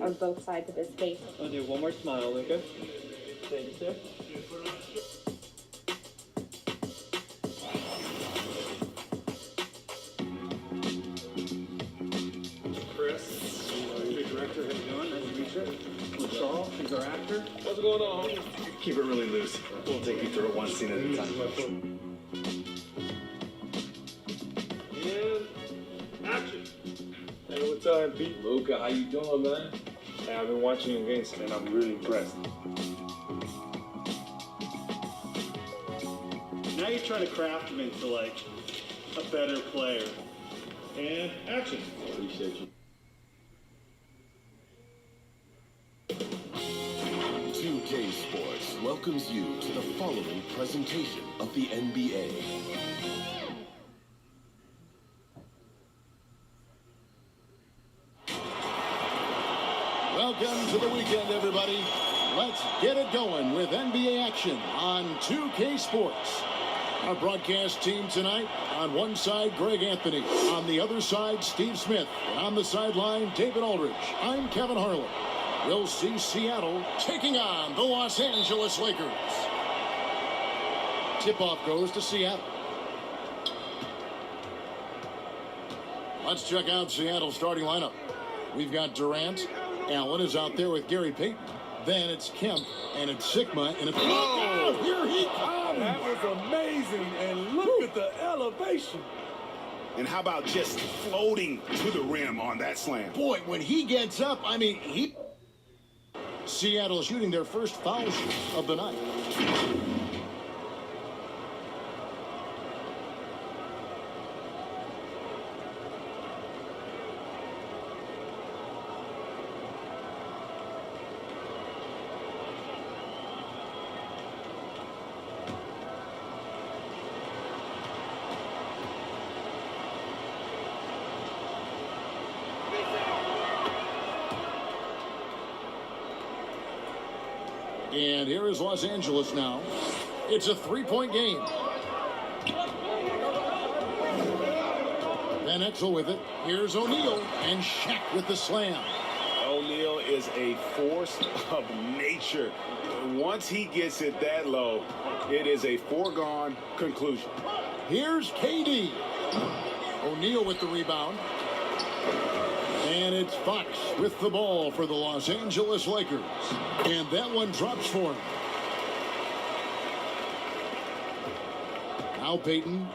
on both sides of his face. I'll do one more smile, Luca. Thank you, sir. Chris, your director, how you doing? Nice to meet you. Charles, he's our actor. What's going on, homie? Keep it really loose. We'll take you through it one scene at a time. And action. Hey, what's up, Pete? Luca, how you doing, man? Hey, I've been watching your games and I'm really impressed. Now you're trying to craft him into, like, a better player. And action. Appreciate you. 2K Sports welcomes you to the following presentation of the NBA. Welcome to the weekend, everybody. Let's get it going with NBA action on 2K Sports. Our broadcast team tonight, on one side, Greg Anthony. On the other side, Steve Smith. And on the sideline, David Aldridge. I'm Kevin Harlan. We'll see Seattle taking on the Los Angeles Lakers. Tip-off goes to Seattle. Let's check out Seattle's starting lineup. We've got Durant. Allen is out there with Gary Payton. Then it's Kemp, and it's Sigma, and it's... Oh, here he comes! That was amazing, and look at the elevation. And how about just floating to the rim on that slam? Boy, when he gets up, I mean, he... Seattle shooting their first foul shot of the night. And here is Los Angeles now. It's a three-point game. Van Exel with it. Here's O'Neal and Shaq with the slam. O'Neal is a force of nature. Once he gets it that low, it is a foregone conclusion. Here's KD. O'Neal with the rebound. And it's Fox with the ball for the Los Angeles Lakers. And that one drops for him. Now Payton.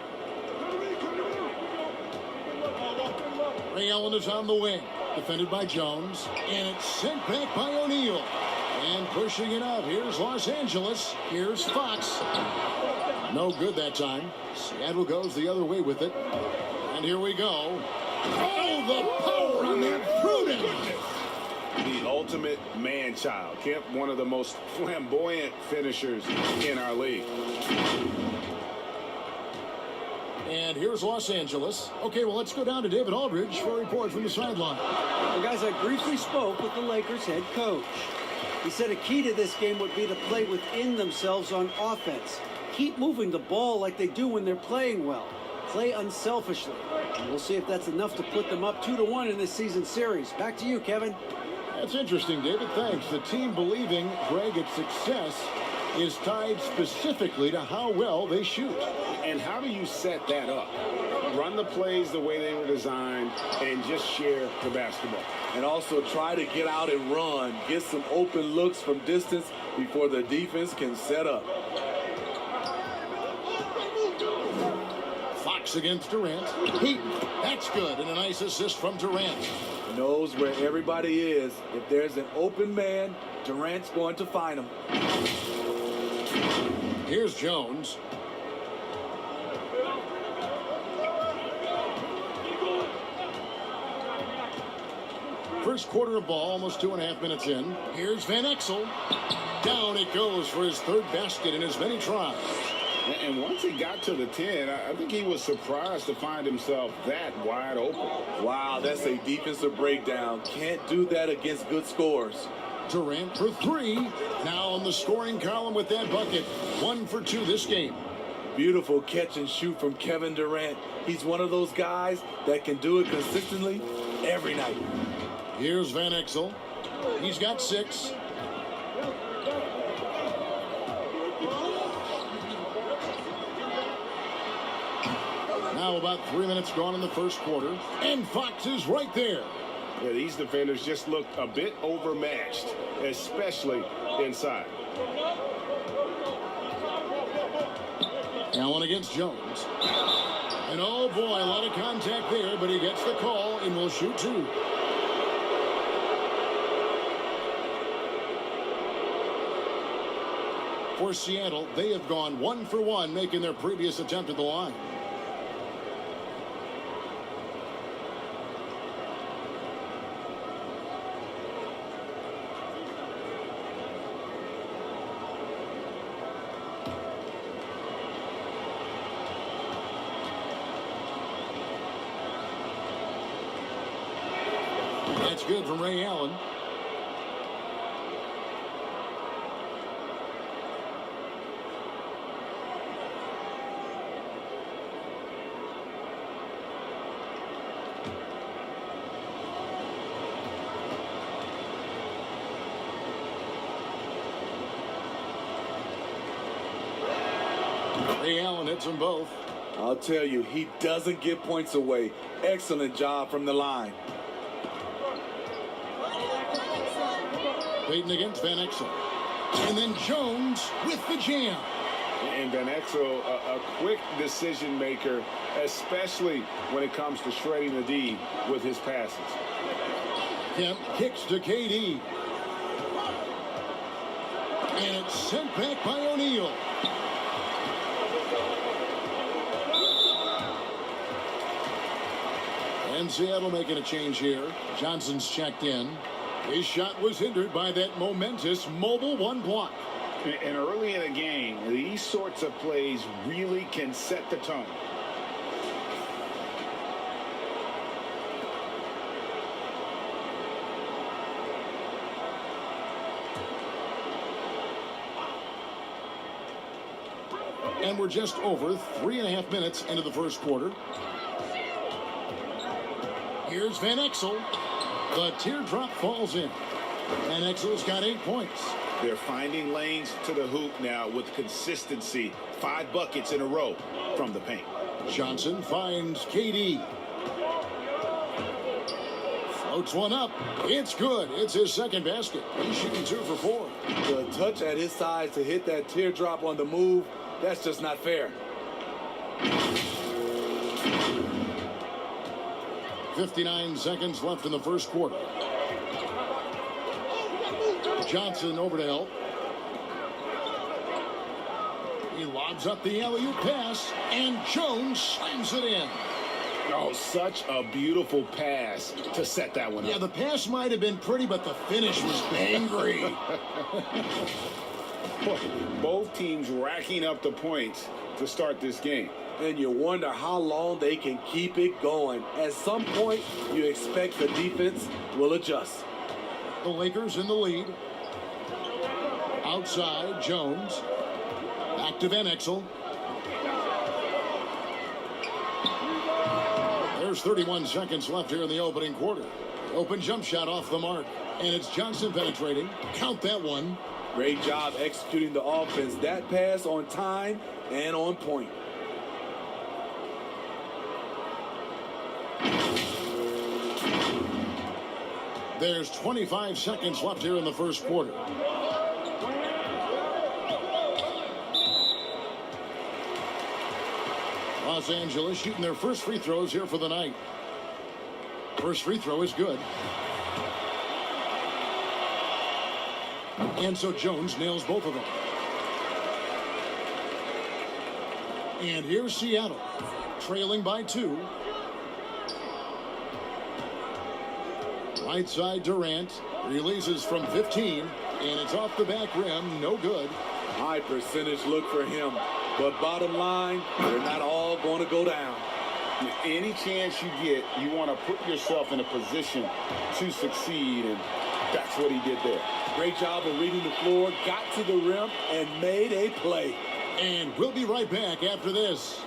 Ray Allen is on the wing. Defended by Jones. And it's sent back by O'Neal. And pushing it up. Here's Los Angeles. Here's Fox. No good that time. Seattle goes the other way with it. And here we go. Oh, the power on that Prudence. The ultimate man-child. Kemp, one of the most flamboyant finishers in our league. And here's Los Angeles. Okay, well, let's go down to David Aldridge for a report from the sideline. Well, guys, I briefly spoke with the Lakers head coach. He said a key to this game would be to play within themselves on offense. Keep moving the ball like they do when they're playing well. Play unselfishly. And we'll see if that's enough to put them up 2-1 in this season series. Back to you, Kevin. That's interesting, David. Thanks. The team believing, Greg, its success is tied specifically to how well they shoot. And how do you set that up? Run the plays the way they were designed and just share the basketball. And also try to get out and run. Get some open looks from distance before the defense can set up. Fox against Durant. Payton. That's good. And a nice assist from Durant. Knows where everybody is. If there's an open man, Durant's going to find him. Here's Jones. First quarter of ball, almost 2.5 minutes in. Here's Van Exel. Down it goes for his third basket in as many tries. And once he got to the 10, I think he was surprised to find himself that wide open. Wow, that's a defensive breakdown. Can't do that against good scores. Durant for three. Now on the scoring column with that bucket. 1 for 2 this game. Beautiful catch and shoot from Kevin Durant. He's one of those guys that can do it consistently every night. Here's Van Exel. He's got 6. Now about 3 minutes gone in the first quarter, and Fox is right there. Yeah, these defenders just look a bit overmatched, especially inside. Allen against Jones. And oh boy, a lot of contact there, but he gets the call and will shoot 2. For Seattle, they have gone 1 for 1, making their previous attempt at the line. That's good from Ray Allen. Ray Allen hits them both. I'll tell you, he doesn't give points away. Excellent job from the line. Payton against Van Exel. And then Jones with the jam. And Van Exel, a quick decision maker, especially when it comes to shredding the D with his passes. Kemp kicks to KD. And it's sent back by O'Neal. And Seattle making a change here. Johnson's checked in. His shot was hindered by that momentous mobile 1 block. And early in a game, these sorts of plays really can set the tone. And we're just over 3.5 minutes into the first quarter. Here's Van Exel. The teardrop falls in. Van Exel's got 8 points. They're finding lanes to the hoop now with consistency. 5 buckets in a row from the paint. Johnson finds KD. Floats one up. It's good. It's his second basket. He's shooting 2 for 4. The touch at his size to hit that teardrop on the move, that's just not fair. 59 seconds left in the first quarter. Johnson over to help. He lobs up the alley-oop pass, and Jones slams it in. Oh, such a beautiful pass to set that one up. Yeah, the pass might have been pretty, but the finish was angry. Both teams racking up the points to start this game. And you wonder how long they can keep it going. At some point, you expect the defense will adjust. The Lakers in the lead. Outside, Jones. Back to Van Exel. There's 31 seconds left here in the opening quarter. Open jump shot off the mark. And it's Johnson penetrating. Count that one. Great job executing the offense. That pass on time and on point. There's 25 seconds left here in the first quarter. Los Angeles shooting their first free throws here for the night. First free throw is good. And so Jones nails both of them. And here's Seattle, trailing by 2. Right side Durant releases from 15, and it's off the back rim, no good. High percentage look for him. But bottom line, they're not all going to go down. Any chance you get, you want to put yourself in a position to succeed, and that's what he did there. Great job of reading the floor, got to the rim, and made a play. And we'll be right back after this.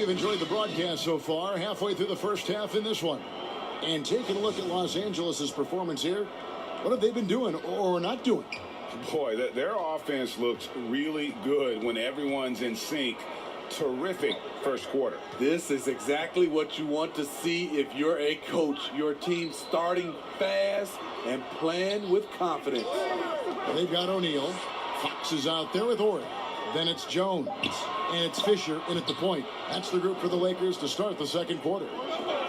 you've enjoyed the broadcast so far. Halfway through the first half in this one. And taking a look at Los Angeles' performance here, what have they been doing or not doing? Boy, their offense looks really good when everyone's in sync. Terrific first quarter. This is exactly what you want to see if you're a coach. Your team starting fast and playing with confidence. They've got O'Neal. Fox is out there with Ori. Then it's Jones. And it's Fisher in at the point. That's the group for the Lakers to start the second quarter.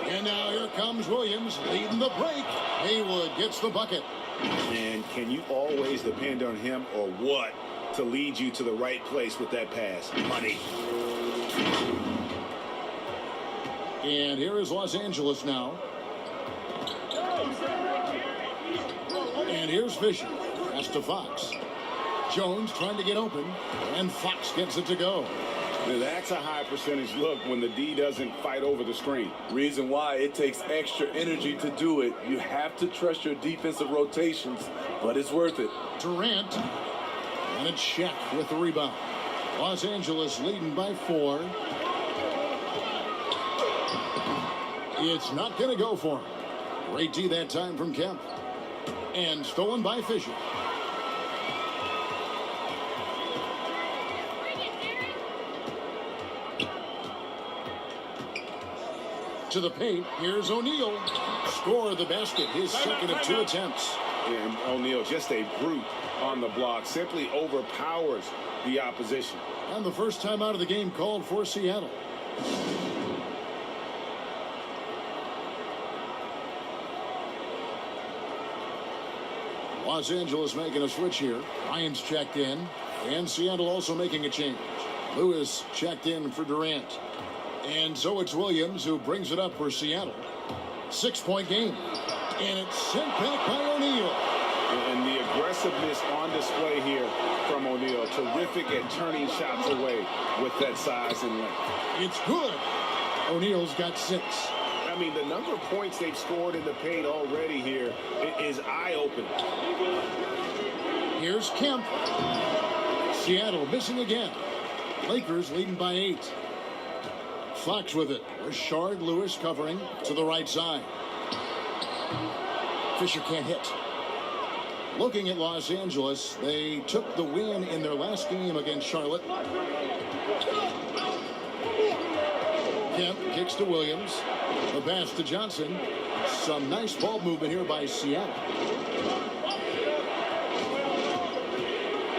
And now here comes Williams leading the break. Haywood gets the bucket. And can you always depend on him or what to lead you to the right place with that pass? Money. And here is Los Angeles now. And here's Fisher. Pass to Fox. Jones trying to get open. And Fox gets it to go. Now that's a high percentage look when the D doesn't fight over the screen. Reason why it takes extra energy to do it. You have to trust your defensive rotations, but it's worth it. Durant. And it's Shaq with the rebound. Los Angeles leading by 4. It's not going to go for him. Great D that time from Kemp. And stolen by Fisher. To the paint. Here's O'Neal. Score the basket. His second of 2 attempts. And O'Neal, just a brute on the block, simply overpowers the opposition. And the first time out of the game called for Seattle. Los Angeles making a switch here. Ryan's checked in. And Seattle also making a change. Lewis checked in for Durant. And so it's Williams who brings it up for Seattle. 6-point game. And it's sent back by O'Neal. And the aggressiveness on display here from O'Neal. Terrific at turning shots away with that size and length. It's good. O'Neal's got 6. I mean, the number of points they've scored in the paint already here is eye-opening. Here's Kemp. Seattle missing again. Lakers leading by 8. Fox with it. Rashard Lewis covering to the right side. Fisher can't hit. Looking at Los Angeles, they took the win in their last game against Charlotte. Kemp kicks to Williams. The pass to Johnson. Some nice ball movement here by Seattle.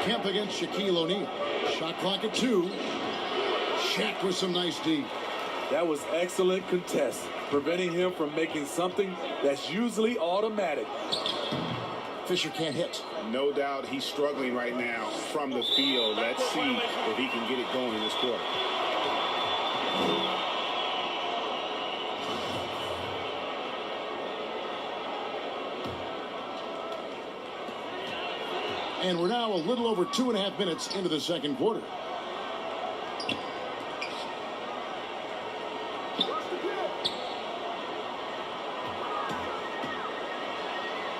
Kemp against Shaquille O'Neal. Shot clock at 2. Shaq with some nice D. That was excellent contest, preventing him from making something that's usually automatic. Fisher can't hit. No doubt he's struggling right now from the field. Let's see if he can get it going in this quarter. And we're now a little over 2.5 minutes into the second quarter.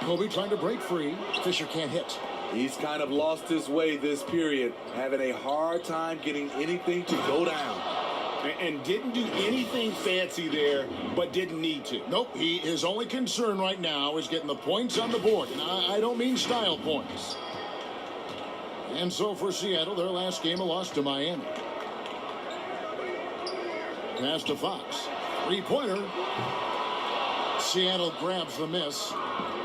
Kobe trying to break free. Fisher can't hit. He's kind of lost his way this period, having a hard time getting anything to go down. And didn't do anything fancy there, but didn't need to. Nope, his only concern right now is getting the points on the board. And I don't mean style points. And so for Seattle, their last game a loss to Miami. Pass to Fox. 3-pointer. Seattle grabs the miss.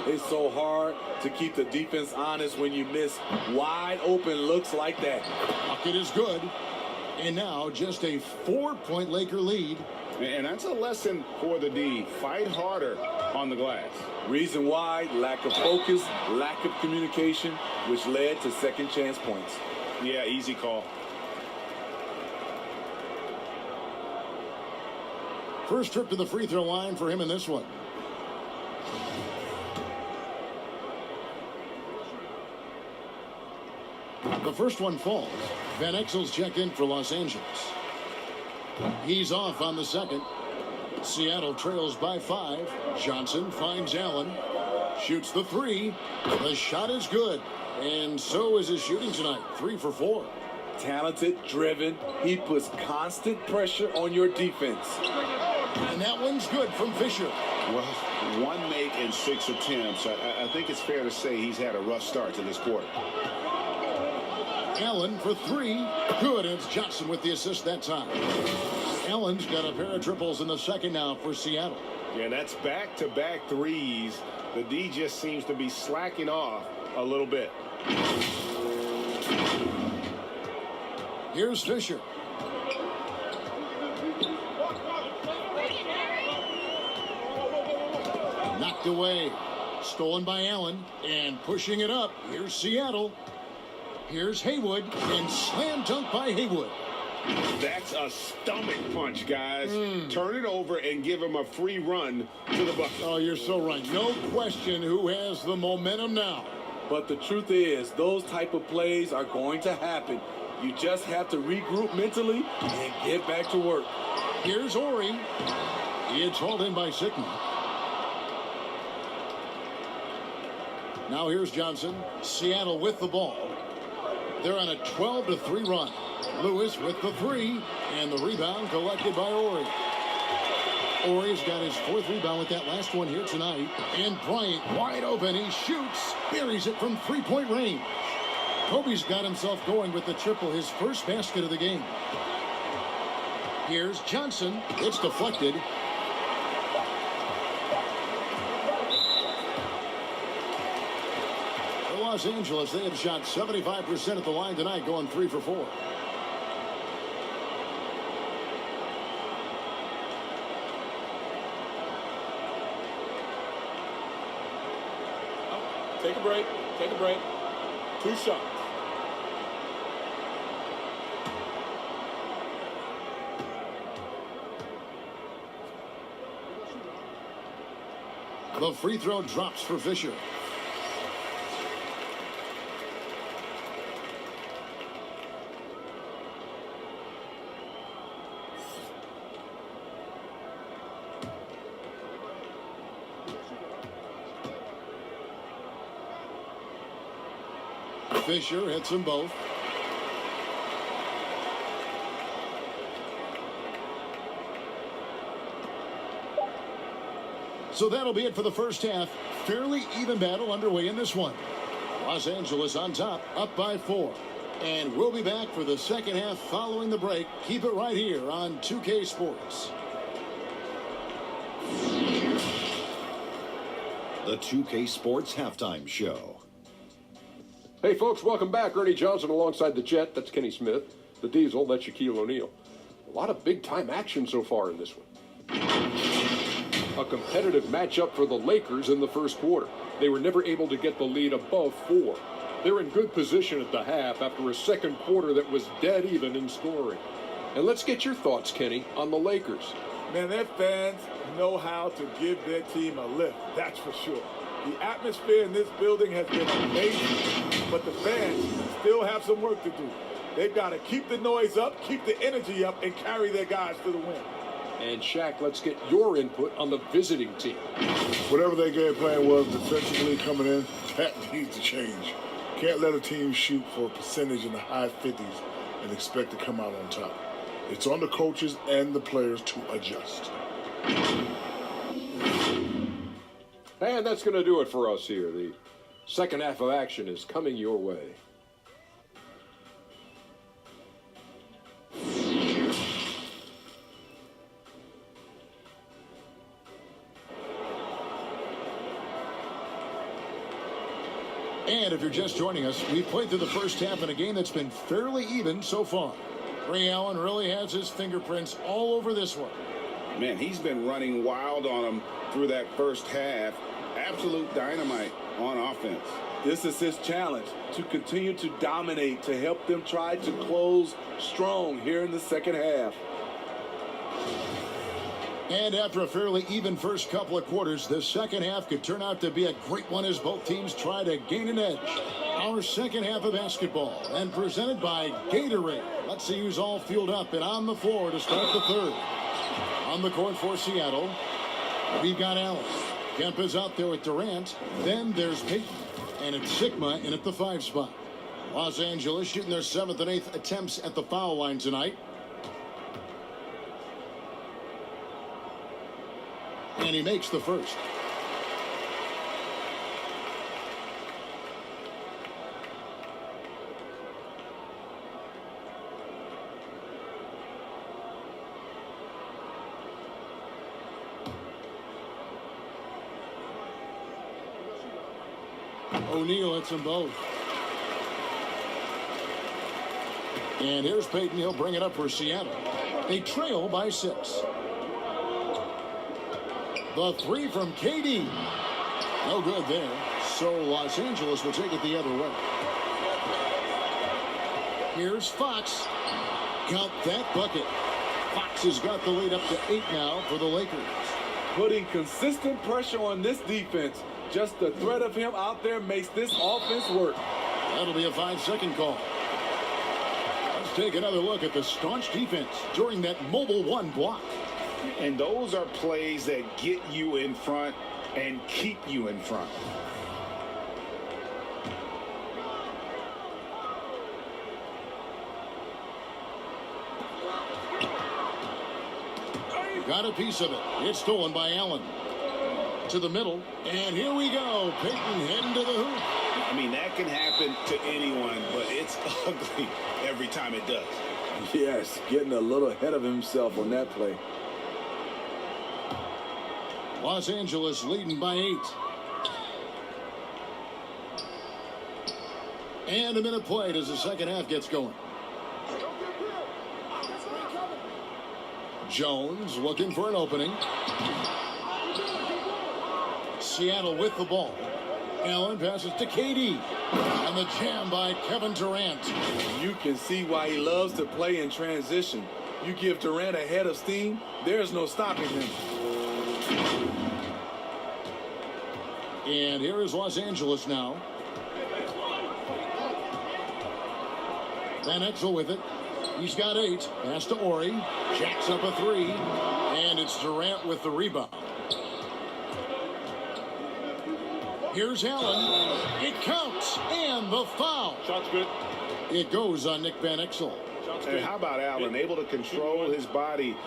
It's so hard to keep the defense honest when you miss wide open looks like that. Bucket is good. And now just a 4-point Laker lead. And that's a lesson for the D. Fight harder on the glass. Reason why: lack of focus, lack of communication, which led to second chance points. Yeah, easy call. First trip to the free throw line for him in this one. The first one falls. Van Exel's checked in for Los Angeles. He's off on the second. Seattle trails by 5. Johnson finds Allen. Shoots the 3. The shot is good. And so is his shooting tonight. 3 for 4. Talented, driven. He puts constant pressure on your defense. And that one's good from Fisher. Well, 1 make in 6 attempts. I think it's fair to say he's had a rough start to this quarter. Allen for 3. Good. And it's Johnson with the assist that time. Allen's got a pair of triples in the second now for Seattle. Yeah, that's back-to-back threes. The D just seems to be slacking off a little bit. Here's Fisher. Knocked away. Stolen by Allen. And pushing it up. Here's Seattle. Here's Haywood. And slam dunk by Haywood. That's a stomach punch, guys. Turn it over and give him a free run to the bucket. Oh, you're so right. No question who has the momentum now. But the truth is, those type of plays are going to happen. You just have to regroup mentally and get back to work. Here's Ori. It's hauled in by Sigma. Now here's Johnson. Seattle with the ball. They're on a 12-3 run. Lewis with the 3, and the rebound collected by Ori. Ori's got his 4th rebound with that last one here tonight. And Bryant wide open. He shoots, buries it from 3-point range. Kobe's got himself going with the triple, his first basket of the game. Here's Johnson. It's deflected. For Los Angeles, they have shot 75% at the line tonight, going 3 for 4. Take a break. Take a break. 2 shots. The free throw drops for Fisher. Fisher hits them both. So that'll be it for the first half. Fairly even battle underway in this one. Los Angeles on top, up by 4. And we'll be back for the second half following the break. Keep it right here on 2K Sports. The 2K Sports Halftime Show. Hey folks, welcome back. Ernie Johnson alongside the Jet, that's Kenny Smith. The Diesel, that's Shaquille O'Neal. A lot of big-time action so far in this one. A competitive matchup for the Lakers in the first quarter. They were never able to get the lead above 4. They're in good position at the half after a second quarter that was dead even in scoring. And let's get your thoughts, Kenny, on the Lakers. Man, their fans know how to give their team a lift, that's for sure. The atmosphere in this building has been amazing, but the fans still have some work to do. They've got to keep the noise up, keep the energy up, and carry their guys to the win. And Shaq, let's get your input on the visiting team. Whatever their game plan was defensively coming in, that needs to change. Can't let a team shoot for a percentage in the high 50s and expect to come out on top. It's on the coaches and the players to adjust. And that's going to do it for us here. The second half of action is coming your way. And if you're just joining us, we've played through the first half in a game that's been fairly even so far. Ray Allen really has his fingerprints all over this one. Man, he's been running wild on him through that first half. Absolute dynamite on offense. This is his challenge, to continue to dominate, to help them try to close strong here in the second half. And after a fairly even first couple of quarters, the second half could turn out to be a great one as both teams try to gain an edge. Our second half of basketball, and presented by Gatorade. Let's see who's all fueled up and on the floor to start the third. On the court for Seattle, we've got Allen. Kemp is out there with Durant. Then there's Payton. And it's Sigma in at the 5 spot. Los Angeles shooting their 7th and 8th attempts at the foul line tonight. And he makes the first. O'Neal hits them both. And here's Payton. He'll bring it up for Seattle. They trail by 6. The 3 from KD. No good there. So Los Angeles will take it the other way. Here's Fox. Count that bucket. Fox has got the lead up to 8 now for the Lakers. Putting consistent pressure on this defense. Just the threat of him out there makes this offense work. That'll be a 5-second call. Let's take another look at the staunch defense during that mobile 1 block. And those are plays that get you in front and keep you in front. Got a piece of it. It's stolen by Allen. To the middle, and here we go. Payton heading to the hoop. I mean, that can happen to anyone, but it's ugly every time it does. Yes, getting a little ahead of himself on that play. Los Angeles leading by 8. And a minute played as the second half gets going. Jones looking for an opening. Seattle with the ball. Allen passes to KD. And the jam by Kevin Durant. You can see why he loves to play in transition. You give Durant a head of steam, there's no stopping him. And here is Los Angeles now. Van Exel with it. He's got 8. Pass to Ori. Jacks up a 3. And it's Durant with the rebound. Here's Allen. It counts. And the foul. Shot's good. It goes on Nick Van Exel. And how about Allen, able to control his body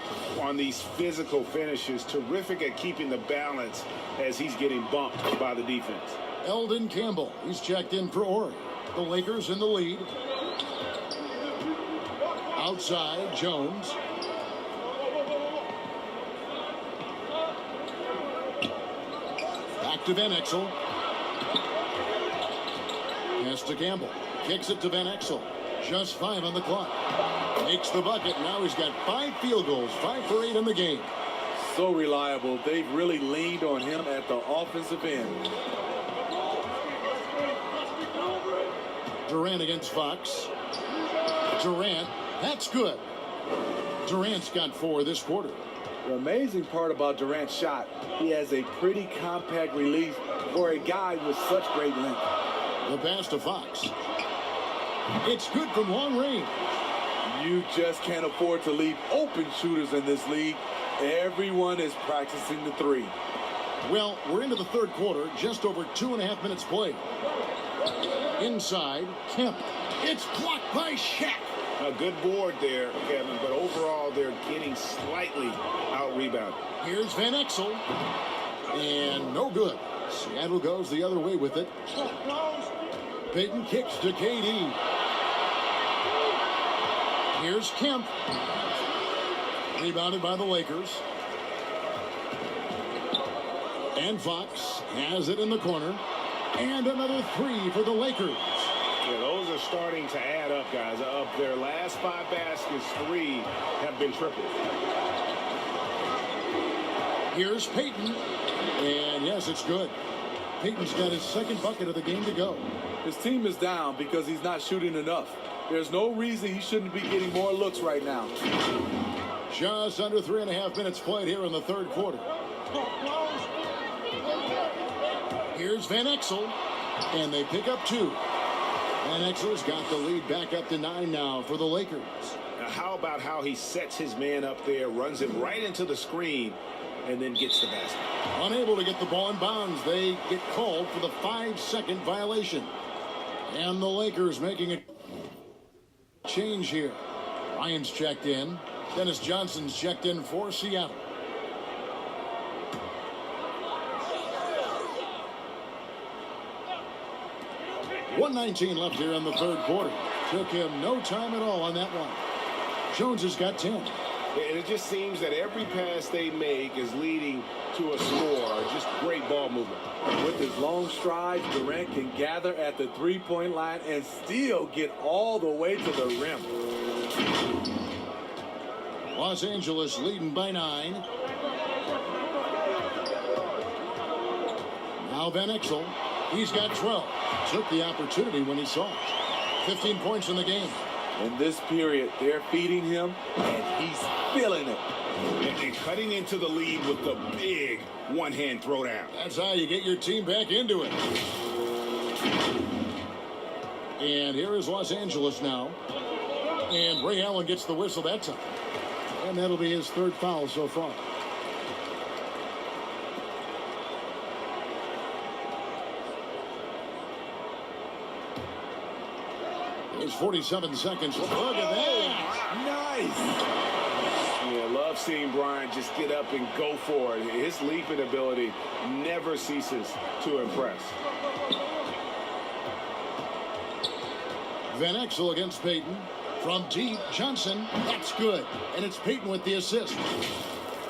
on these physical finishes, terrific at keeping the balance as he's getting bumped by the defense. Eldon Campbell, he's checked in for Ori. The Lakers in the lead. Outside, Jones. Back to Van Exel. Pass to Campbell. Kicks it to Van Exel. Just 5 on the clock. Makes the bucket. Now he's got 5 field goals. 5 for 8 in the game. So reliable. They've really leaned on him at the offensive end. Durant against Fox. Durant. That's good. Durant's got 4 this quarter. The amazing part about Durant's shot, he has a pretty compact release for a guy with such great length. The pass to Fox. It's good from long range. You just can't afford to leave open shooters in this league. Everyone is practicing the 3. Well, we're into the third quarter, just over 2.5 minutes played. Inside, Kemp. It's blocked by Shaq. A good board there, Kevin, but overall they're getting slightly out-rebounded. Here's Van Exel. And no good. Seattle goes the other way with it. Payton kicks to KD. Here's Kemp. Rebounded by the Lakers. And Fox has it in the corner. And another 3 for the Lakers. Yeah, those are starting to add up, guys. Of their last 5 baskets, 3 have been tripled. Here's Payton. And yes, it's good. Payton's got his second bucket of the game to go. His team is down because he's not shooting enough. There's no reason he shouldn't be getting more looks right now. Just under 3.5 minutes played here in the third quarter. Here's Van Exel. And they pick up 2. Van Exel's got the lead back up to 9 now for the Lakers. Now, how about how he sets his man up there, runs him right into the screen, and then gets the basket? Unable to get the ball in bounds. They get called for the 5-second violation. And the Lakers making a change here. Ryan's checked in. Dennis Johnson's checked in for Seattle. .119 left here in the third quarter. Took him no time at all on that one. Jones has got 10. And it just seems that every pass they make is leading to a score. Just great ball movement. With his long strides, Durant can gather at the three-point line and still get all the way to the rim. Los Angeles leading by 9. Now Van Exel. He's got 12. Took the opportunity when he saw it. 15 points in the game. In this period, they're feeding him, and he's feeling it. And cutting into the lead with the big one-hand throwdown. That's how you get your team back into it. And here is Los Angeles now. And Ray Allen gets the whistle that time. And that'll be his third foul so far. There's 47 seconds. Look at that. Nice. Yeah, love seeing Bryant just get up and go for it. His leaping ability never ceases to impress. Van Exel against Payton. From deep, Johnson. That's good. And it's Payton with the assist.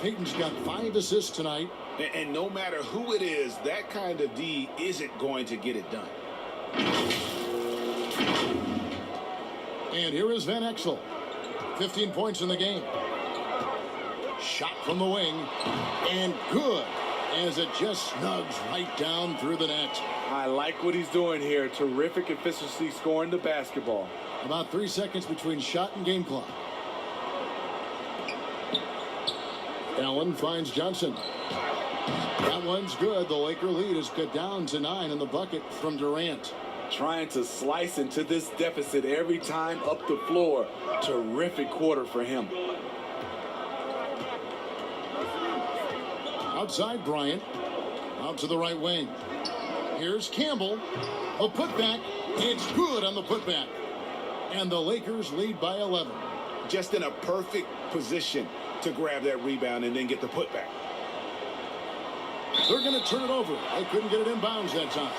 Payton's got 5 assists tonight. And no matter who it is, that kind of D isn't going to get it done. And here is Van Exel. 15 points in the game. Shot from the wing. And good, as it just snugs right down through the net. I like what he's doing here. Terrific efficiency scoring the basketball. About 3 seconds between shot and game clock. Allen finds Johnson. That one's good. The Laker lead is cut down to 9 in the bucket from Durant. Trying to slice into this deficit every time up the floor. Terrific quarter for him. Outside Bryant. Out to the right wing. Here's Campbell. A putback. It's good on the putback. And the Lakers lead by 11. Just in a perfect position to grab that rebound and then get the putback. They're going to turn it over. They couldn't get it in bounds that time.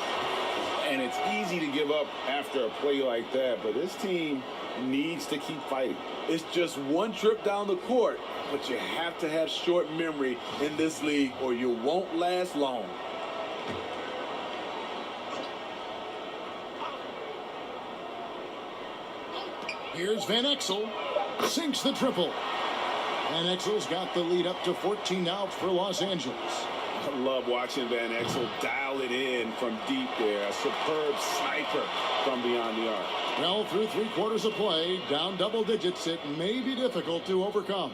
And it's easy to give up after a play like that, but this team needs to keep fighting. It's just one trip down the court, but you have to have short memory in this league or you won't last long. Here's Van Exel. Sinks the triple. Van Exel's got the lead up to 14 now for Los Angeles. I love watching Van Exel dial it in from deep there. A superb sniper from beyond the arc. Well, through 3 quarters of play, down double digits, it may be difficult to overcome.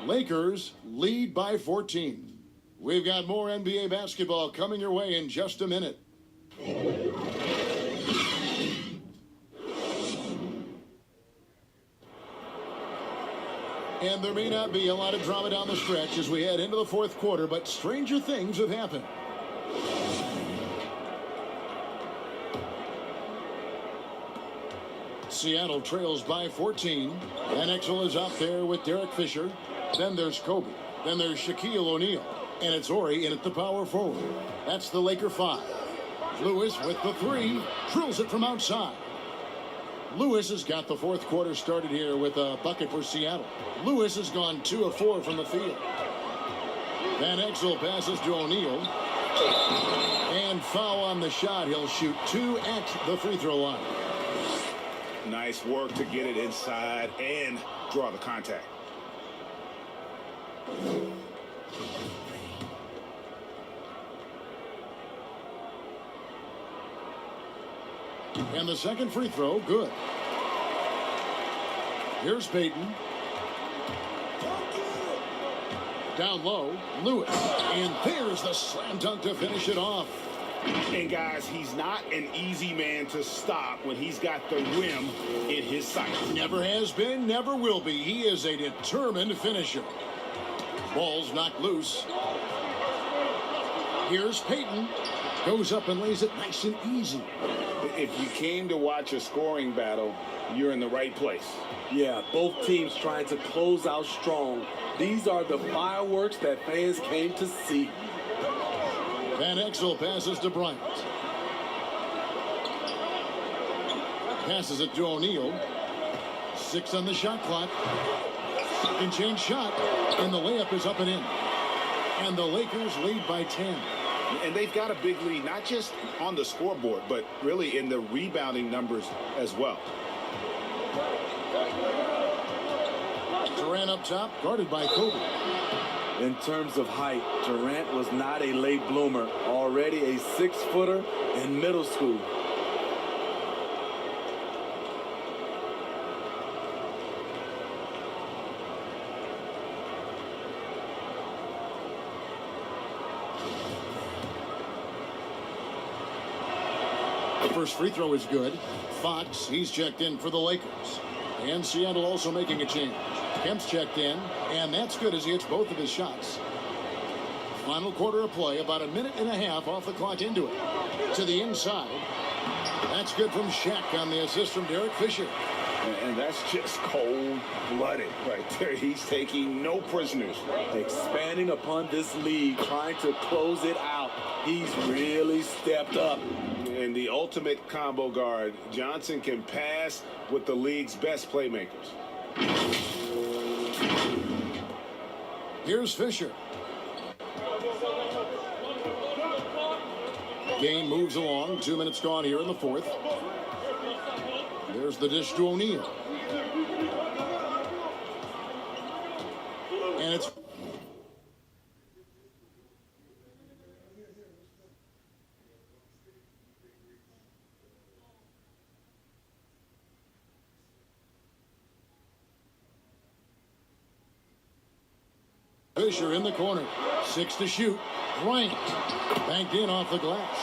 Lakers lead by 14. We've got more NBA basketball coming your way in just a minute. And there may not be a lot of drama down the stretch as we head into the fourth quarter, but stranger things have happened. Seattle trails by 14. Van Exel is out there with Derek Fisher. Then there's Kobe. Then there's Shaquille O'Neal. And it's Ori in at the power forward. That's the Laker 5. Lewis with the 3. Drills it from outside. Lewis has got the fourth quarter started here with a bucket for Seattle. Lewis has gone 2 of 4 from the field. Van Exel passes to O'Neal. And foul on the shot. He'll shoot 2 at the free throw line. Nice work to get it inside and draw the contact. And the second free throw, good. Here's Payton. Down low, Lewis. And there's the slam dunk to finish it off. And guys, he's not an easy man to stop when he's got the rim in his sights. Never has been, never will be. He is a determined finisher. Ball's knocked loose. Here's Payton. Goes up and lays it nice and easy. If you came to watch a scoring battle, you're in the right place. Yeah, both teams trying to close out strong. These are the fireworks that fans came to see. Van Exel passes to Bryant. Passes it to O'Neal. 6 on the shot clock. Second change shot, and the layup is up and in. And the Lakers lead by 10. And they've got a big lead, not just on the scoreboard, but really in the rebounding numbers as well. Durant up top, guarded by Kobe. In terms of height, Durant was not a late bloomer, already a 6-footer in middle school. The first free throw is good. Fox, he's checked in for the Lakers. And Seattle also making a change. Kemp's checked in, and that's good as he hits both of his shots. Final quarter of play, about a minute and a half off the clock into it. To the inside. That's good from Shaq on the assist from Derek Fisher. And that's just cold-blooded right there. He's taking no prisoners. Expanding upon this lead, trying to close it out. He's really stepped up. And the ultimate combo guard, Johnson can pass with the league's best playmakers. Here's Fisher. Game moves along. 2 minutes gone here in the fourth. There's the dish to O'Neal. And it's Fisher in the corner. 6 to shoot. Bryant banked in off the glass.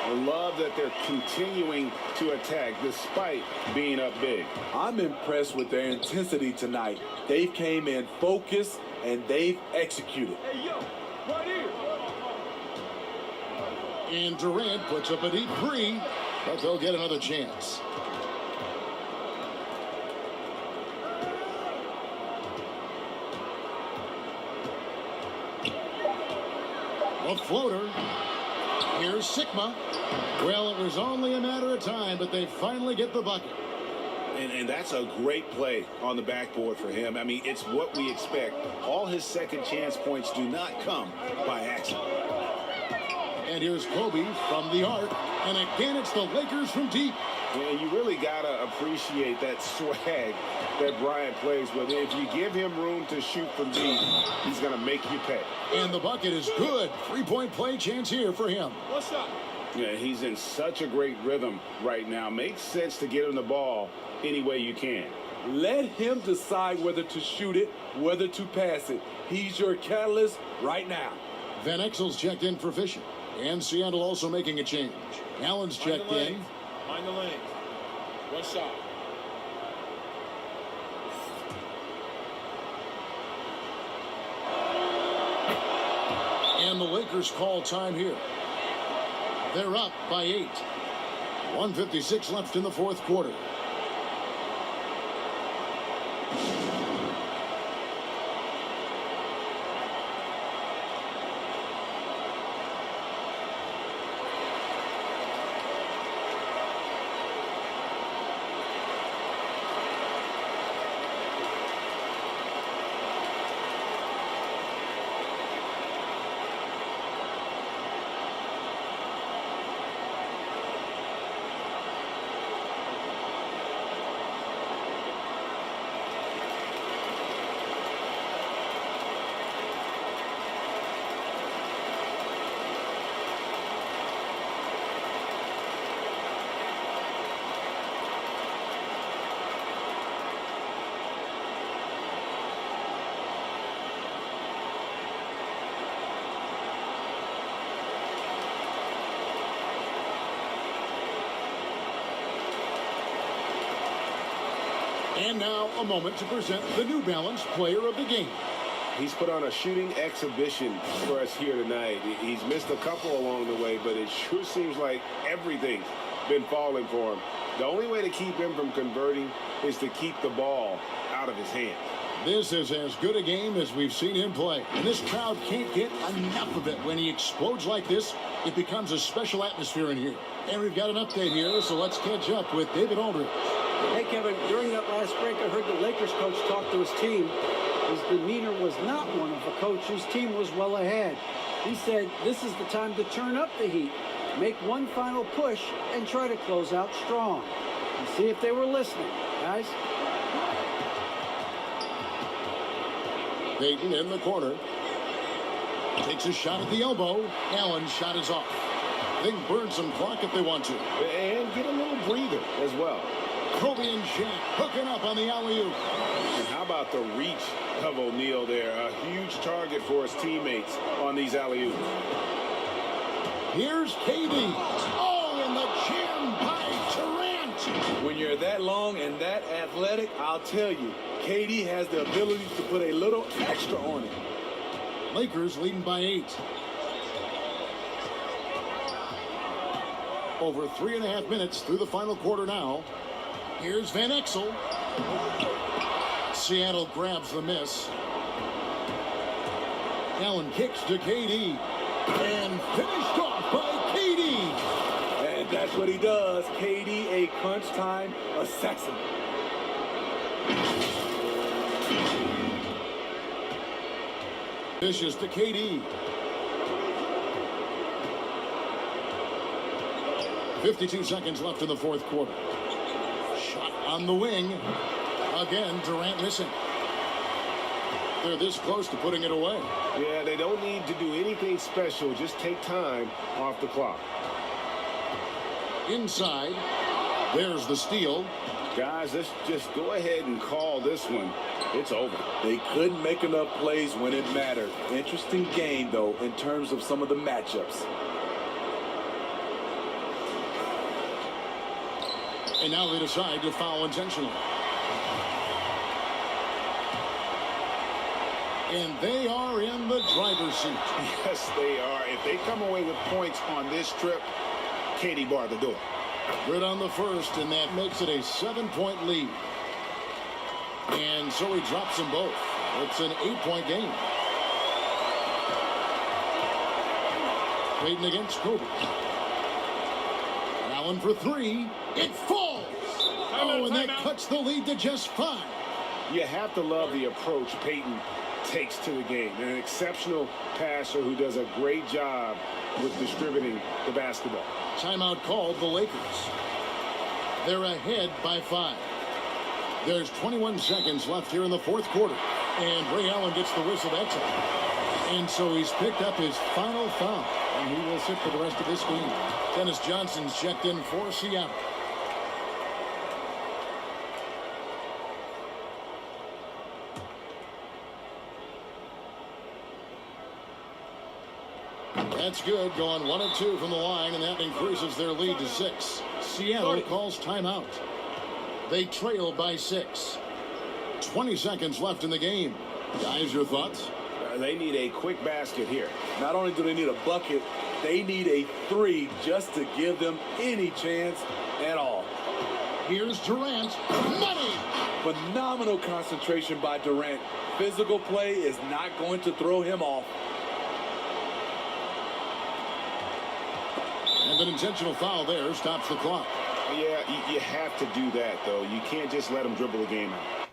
I love that they're continuing to attack despite being up big. I'm impressed with their intensity tonight. They came in focused and they've executed. Hey, yo, right here. And Durant puts up a deep three, but they'll get another chance. A floater. Here's Sigma. Well, it was only a matter of time, but they finally get the bucket. And that's a great play on the backboard for him. I mean, it's what we expect. All his second chance points do not come by accident. And here's Kobe from the arc. And again, it's the Lakers from deep. And you really got to appreciate that swag that Bryant plays with. If you give him room to shoot from deep, he's going to make you pay. And the bucket is good. 3-point play chance here for him. What's up? Yeah, he's in such a great rhythm right now. Makes sense to get him the ball any way you can. Let him decide whether to shoot it, whether to pass it. He's your catalyst right now. Van Exel's checked in for Fisher. And Seattle also making a change. Allen's checked in. Mind the lane. One shot. And the Lakers call time here. They're up by 8. 1:56 left in the fourth quarter. And now a moment to present the New Balance Player of the Game. He's put on a shooting exhibition for us here tonight. He's missed a couple along the way, but it sure seems like everything been falling for him. The only way to keep him from converting is to keep the ball out of his hands. This is as good a game as we've seen him play. And this crowd can't get enough of it. When he explodes like this, it becomes a special atmosphere in here. And we've got an update here, so let's catch up with David Aldridge. Hey, Kevin, during that last break, I heard the Lakers coach talk to his team. His demeanor was not one of a coach whose team was well ahead. He said, this is the time to turn up the heat, make one final push, and try to close out strong. And see if they were listening, guys. Payton in the corner. Takes a shot at the elbow. Allen's shot is off. They can burn some clock if they want to. And get a little breather as well. Kobe and Shaq hooking up on the alley-oop. And how about the reach of O'Neal there? A huge target for his teammates on these alley-oops. Here's KD. Oh, and the jam by Durant. When you're that long and that athletic, I'll tell you, KD has the ability to put a little extra on it. Lakers leading by 8. Over 3.5 minutes through the final quarter now. Here's Van Exel. Seattle grabs the miss. Allen kicks to KD. And finished off by KD. And that's what he does. KD, a crunch time assassin. Dishes to KD. 52 seconds left in the fourth quarter. Shot on the wing. Again, Durant missing. They're this close to putting it away. Yeah, they don't need to do anything special. Just take time off the clock. Inside. There's the steal. Guys, let's just go ahead and call this one. It's over. They couldn't make enough plays when it mattered. Interesting game, though, in terms of some of the matchups. And now they decide to foul intentionally. And they are in the driver's seat. Yes, they are. If they come away with points on this trip, Katie barred the door. Good on the first, and that makes it a 7-point lead. And so he drops them both. It's an 8-point game. Payton against Kobe. Allen for 3. It falls. Oh, and that cuts the lead to just 5. You have to love the approach Payton takes to the game. An exceptional passer who does a great job with distributing the basketball. Timeout called the Lakers. They're ahead by 5. There's 21 seconds left here in the fourth quarter. And Ray Allen gets the whistle. That's it. And so he's picked up his final foul. And he will sit for the rest of this game. Dennis Johnson's checked in for Seattle. That's good, going 1 of 2 from the line, and that increases their lead to 6. Seattle calls timeout. They trail by 6. 20 seconds left in the game. Guys, your thoughts? They need a quick basket here. Not only do they need a bucket, they need a 3 just to give them any chance at all. Here's Durant. Money! Phenomenal concentration by Durant. Physical play is not going to throw him off. And an intentional foul there stops the clock. Yeah, you have to do that, though. You can't just let them dribble the game out.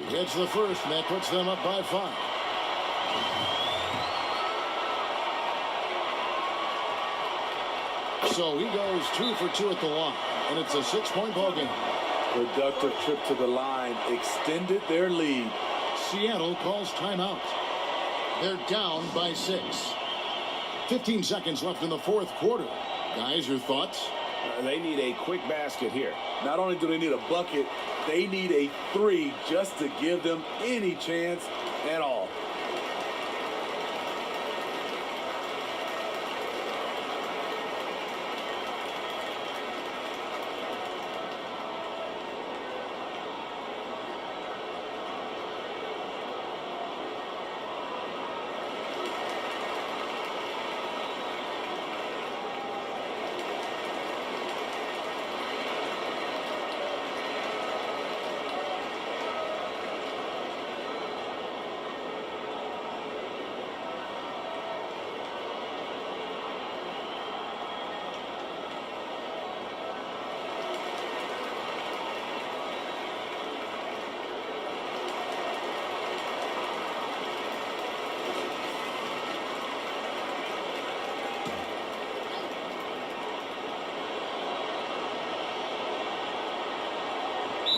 It's the first, and that puts them up by 5. So he goes 2 for 2 at the line, and it's a 6-point ball game. Productive trip to the line extended their lead. Seattle calls timeout. They're down by 6. 15 seconds left in the fourth quarter. Guys, your thoughts? They need a quick basket here. Not only do they need a bucket, they need a 3 just to give them any chance at all.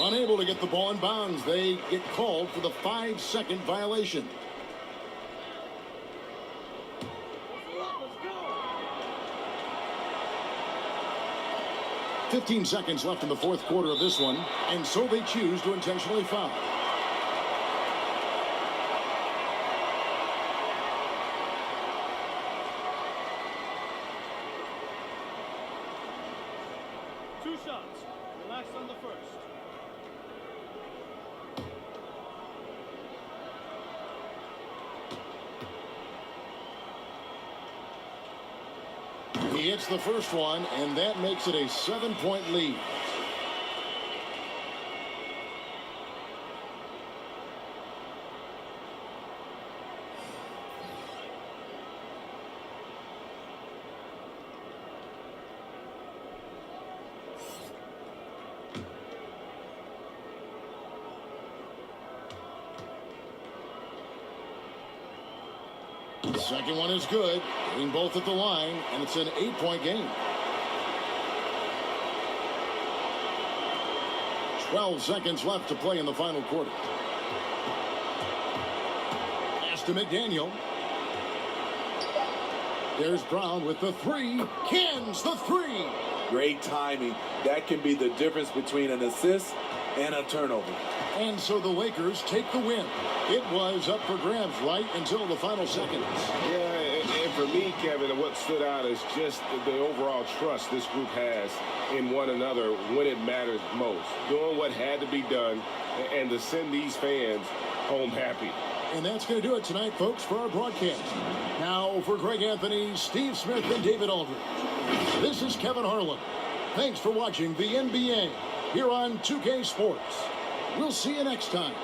Unable to get the ball in bounds. They get called for the 5-second violation. Let's go. 15 seconds left in the fourth quarter of this one, and so they choose to intentionally foul. Two shots. Relax on the first. He hits the first one, and that makes it a 7-point lead. Second one is good. Hitting both at the line, and it's an 8-point game. 12 seconds left to play in the final quarter. Pass to McDaniel. There's Brown with the 3. Cans the 3. Great timing. That can be the difference between an assist and a turnover. And so the Lakers take the win. It was up for grabs right until the final seconds. Yeah, and for me, Kevin, what stood out is just the overall trust this group has in one another when it matters most. Doing what had to be done and to send these fans home happy. And that's going to do it tonight, folks, for our broadcast. Now, for Greg Anthony, Steve Smith, and David Aldridge, this is Kevin Harlan. Thanks for watching the NBA here on 2K Sports. We'll see you next time.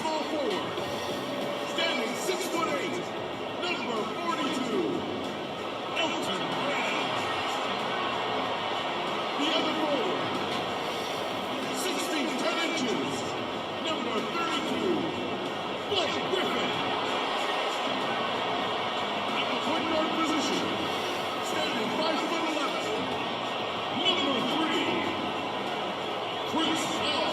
small forward. Standing 6'8", number 42, Elton Brown. The other forward, 6 feet 10 inches, number 32, Blake Griffin. At the point guard position, standing 5'11", number 3, Chris Paul.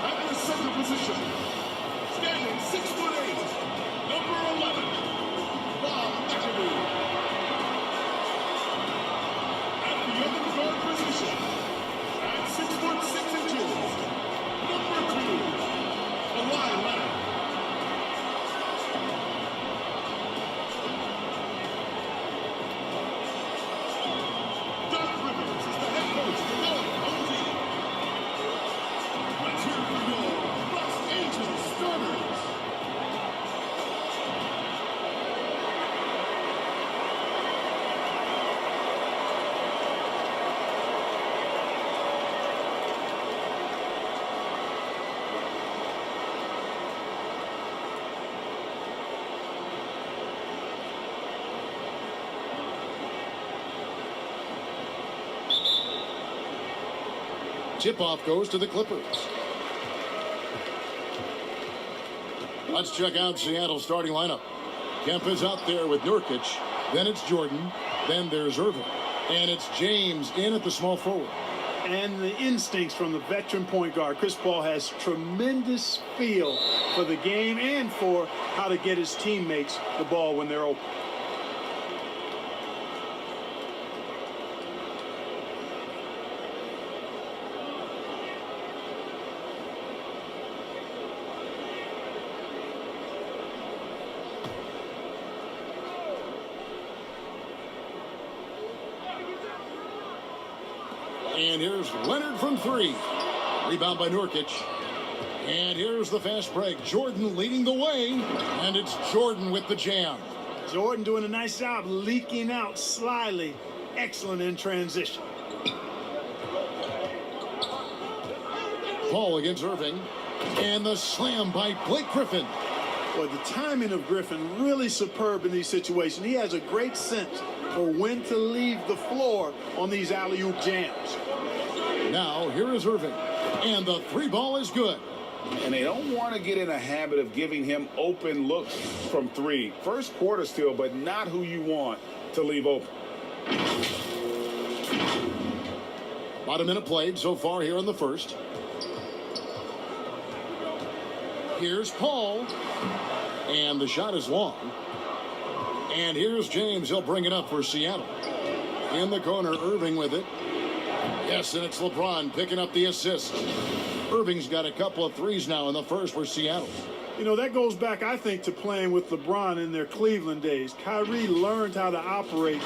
At the center position, standing 6'8", number 11, Bob McAdoo. At the other guard position, at 6'6", number 2, Kawhi Leonard. Doc Rivers is the head coach of the Golden team. Let's hear it for your Los Angeles Starters. Tip-off goes to the Clippers. Let's check out Seattle's starting lineup. Kemp is out there with Nurkic. Then it's Jordan. Then there's Irving. And it's James in at the small forward. And the instincts from the veteran point guard, Chris Paul, has tremendous feel for the game and for how to get his teammates the ball when they're open. And here's Leonard from 3. Rebound by Nurkic. And here's the fast break. Jordan leading the way. And it's Jordan with the jam. Jordan doing a nice job leaking out slyly. Excellent in transition. Paul against Irving. And the slam by Blake Griffin. Well, the timing of Griffin really superb in these situations. He has a great sense for when to leave the floor on these alley-oop jams. Now, here is Irving. And the 3 ball is good. And they don't want to get in a habit of giving him open looks from 3. First quarter still, but not who you want to leave open. About a minute played so far here in the first. Here's Paul. And the shot is long. And here's James. He'll bring it up for Seattle. In the corner, Irving with it. Yes, and it's LeBron picking up the assist. Irving's got a couple of threes now in the first for Seattle. You know, that goes back, I think, to playing with LeBron in their Cleveland days. Kyrie learned how to operate.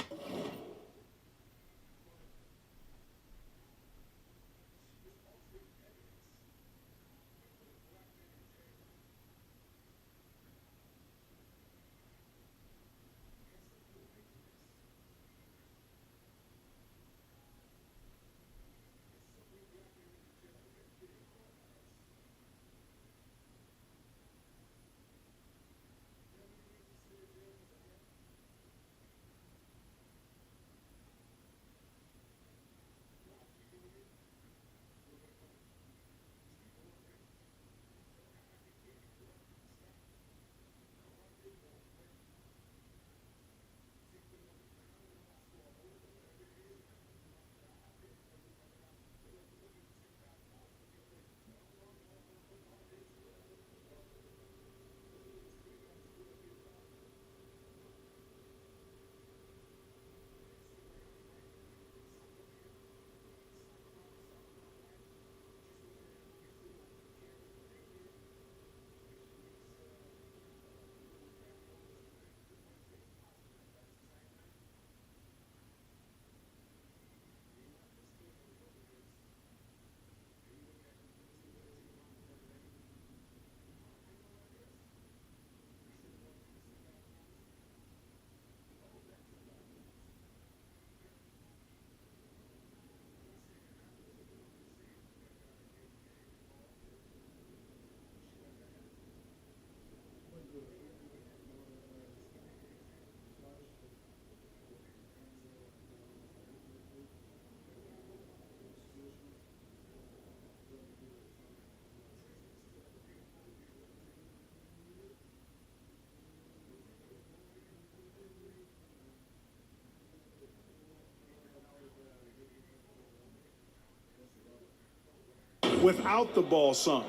without the ball some.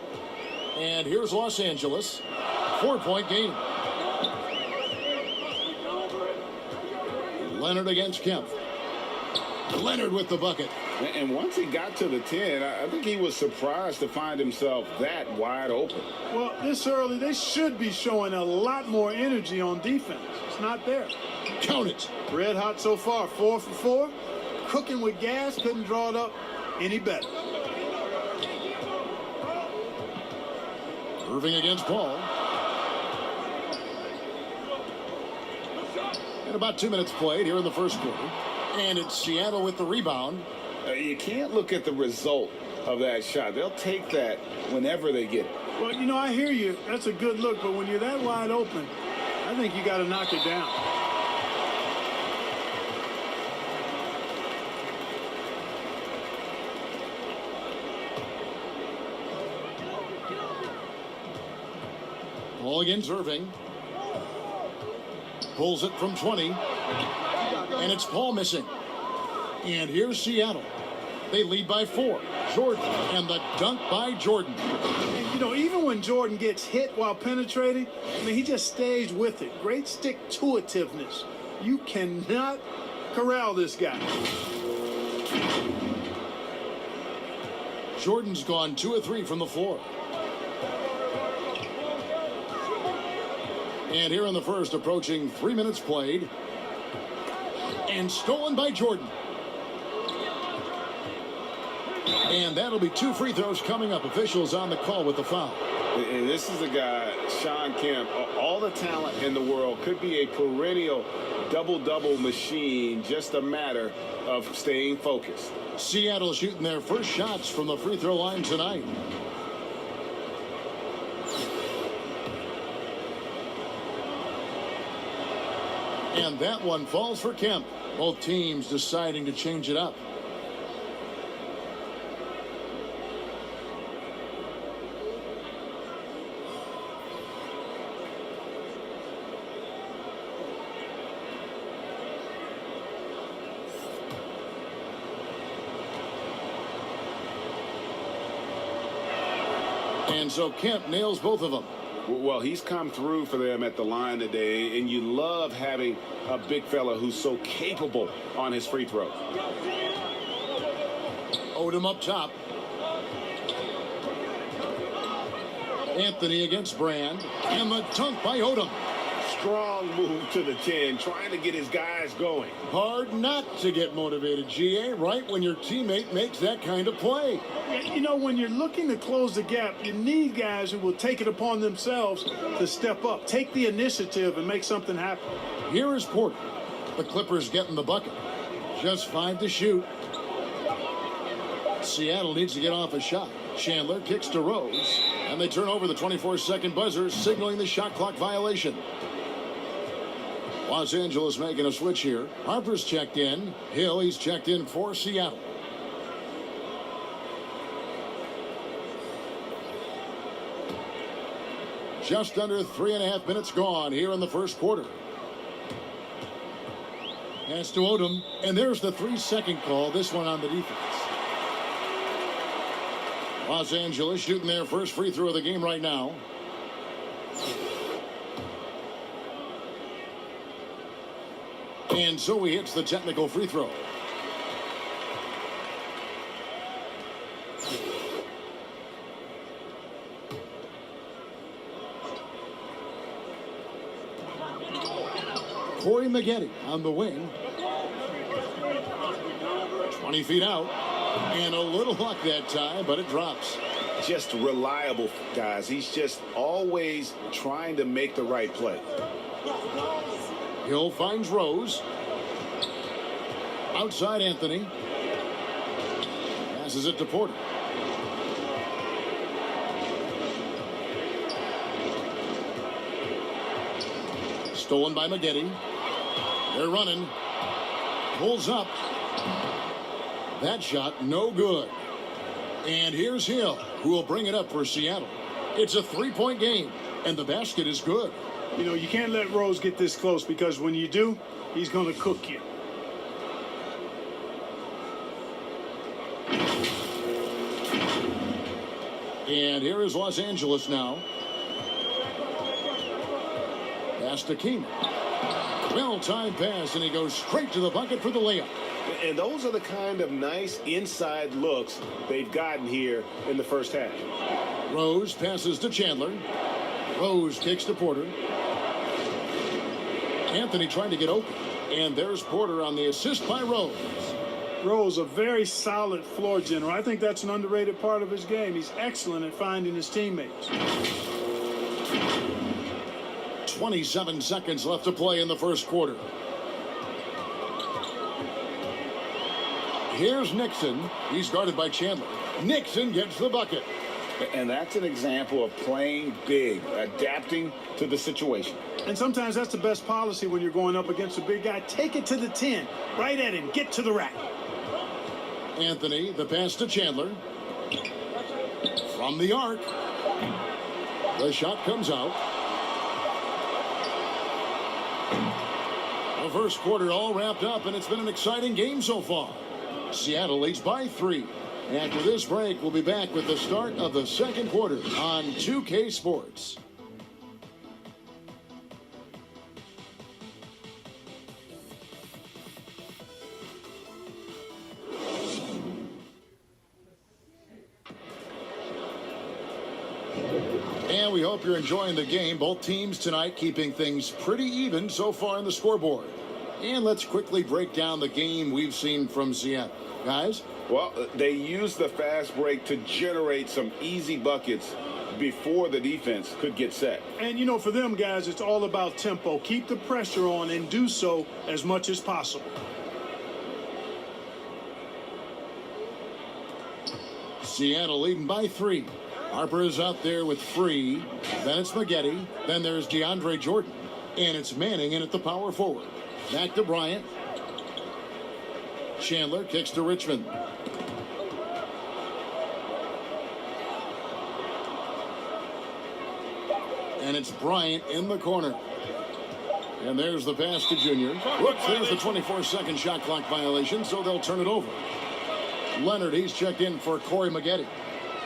And here's Los Angeles. 4-point game. Leonard against Kemp. Leonard with the bucket. And once he got to the 10, I think he was surprised to find himself that wide open. Well, this early, they should be showing a lot more energy on defense. It's not there. Count it. Red hot so far, 4 for 4. Cooking with gas, couldn't draw it up any better. Irving against Paul. And about 2 minutes played here in the first quarter. And it's Seattle with the rebound. You can't look at the result of that shot. They'll take that whenever they get it. Well, you know, I hear you. That's a good look. But when you're that wide open, I think you got to knock it down. Ball against Irving. Pulls it from 20. And it's Paul missing. And here's Seattle. They lead by 4. Jordan, and the dunk by Jordan. And, you know, even when Jordan gets hit while penetrating, I mean, he just stays with it. Great stick-to-itiveness. You cannot corral this guy. Jordan's gone 2 of 3 from the floor. And here in the first, approaching 3 minutes played. And stolen by Jordan. And that'll be 2 free throws coming up. Officials on the call with the foul. And this is a guy, Sean Kemp, all the talent in the world, could be a perennial double-double machine, just a matter of staying focused. Seattle shooting their first shots from the free throw line tonight. And that one falls for Kemp. Both teams deciding to change it up. And so Kemp nails both of them. Well, he's come through for them at the line today, and you love having a big fella who's so capable on his free throws. Odom up top. Anthony against Brand. And the dunk by Odom. Strong move to the 10, trying to get his guys going. Hard not to get motivated, GA, right when your teammate makes that kind of play. You know, when you're looking to close the gap, you need guys who will take it upon themselves to step up, take the initiative, and make something happen. Here is Porter. The Clippers getting the bucket. Just 5 to shoot. Seattle needs to get off a shot. Chandler kicks to Rose, and they turn over the 24-second buzzer, signaling the shot clock violation. Los Angeles making a switch here. Harper's checked in. Hill, he's checked in for Seattle. Just under 3.5 minutes gone here in the first quarter. Pass to Odom, and there's the 3-second call, this one on the defense. Los Angeles shooting their first free throw of the game right now. And so he hits the technical free throw. Corey Maggette on the wing. 20 feet out. And a little luck that time, but it drops. Just reliable, guys. He's just always trying to make the right play. Hill finds Rose. Outside Anthony. Passes it to Porter. Stolen by Maggette. They're running. Pulls up. That shot no good. And here's Hill, who will bring it up for Seattle. It's a 3-point game, and the basket is good. You know, you can't let Rose get this close, because when you do, he's going to cook you. And here is Los Angeles now. Pass to Keenan. Well-timed pass, and he goes straight to the bucket for the layup. And those are the kind of nice inside looks they've gotten here in the first half. Rose passes to Chandler. Rose kicks to Porter. Anthony trying to get open. And there's Porter on the assist by Rose. Rose, a very solid floor general. I think that's an underrated part of his game. He's excellent at finding his teammates. 27 seconds left to play in the first quarter. Here's Nixon. He's guarded by Chandler. Nixon gets the bucket. And that's an example of playing big, adapting to the situation. And sometimes that's the best policy when you're going up against a big guy. Take it to the 10. Right at him. Get to the rack. Anthony, the pass to Chandler. From the arc. The shot comes out. The first quarter all wrapped up, and it's been an exciting game so far. Seattle leads by 3. After this break, we'll be back with the start of the second quarter on 2K Sports. And we hope you're enjoying the game. Both teams tonight keeping things pretty even so far on the scoreboard. And let's quickly break down the game we've seen from Seattle. Guys? Well, they used the fast break to generate some easy buckets before the defense could get set. And, you know, for them guys, it's all about tempo. Keep the pressure on and do so as much as possible. Seattle leading by 3. Harper is out there with Free. Then it's Maggette. Then there's DeAndre Jordan. And it's Manning in at the power forward. Back to Bryant. Chandler kicks to Richmond. And it's Bryant in the corner. And there's the pass to Junior. Whoops, there's the 24-second shot clock violation, so they'll turn it over. Leonard, he's checked in for Corey Maggette.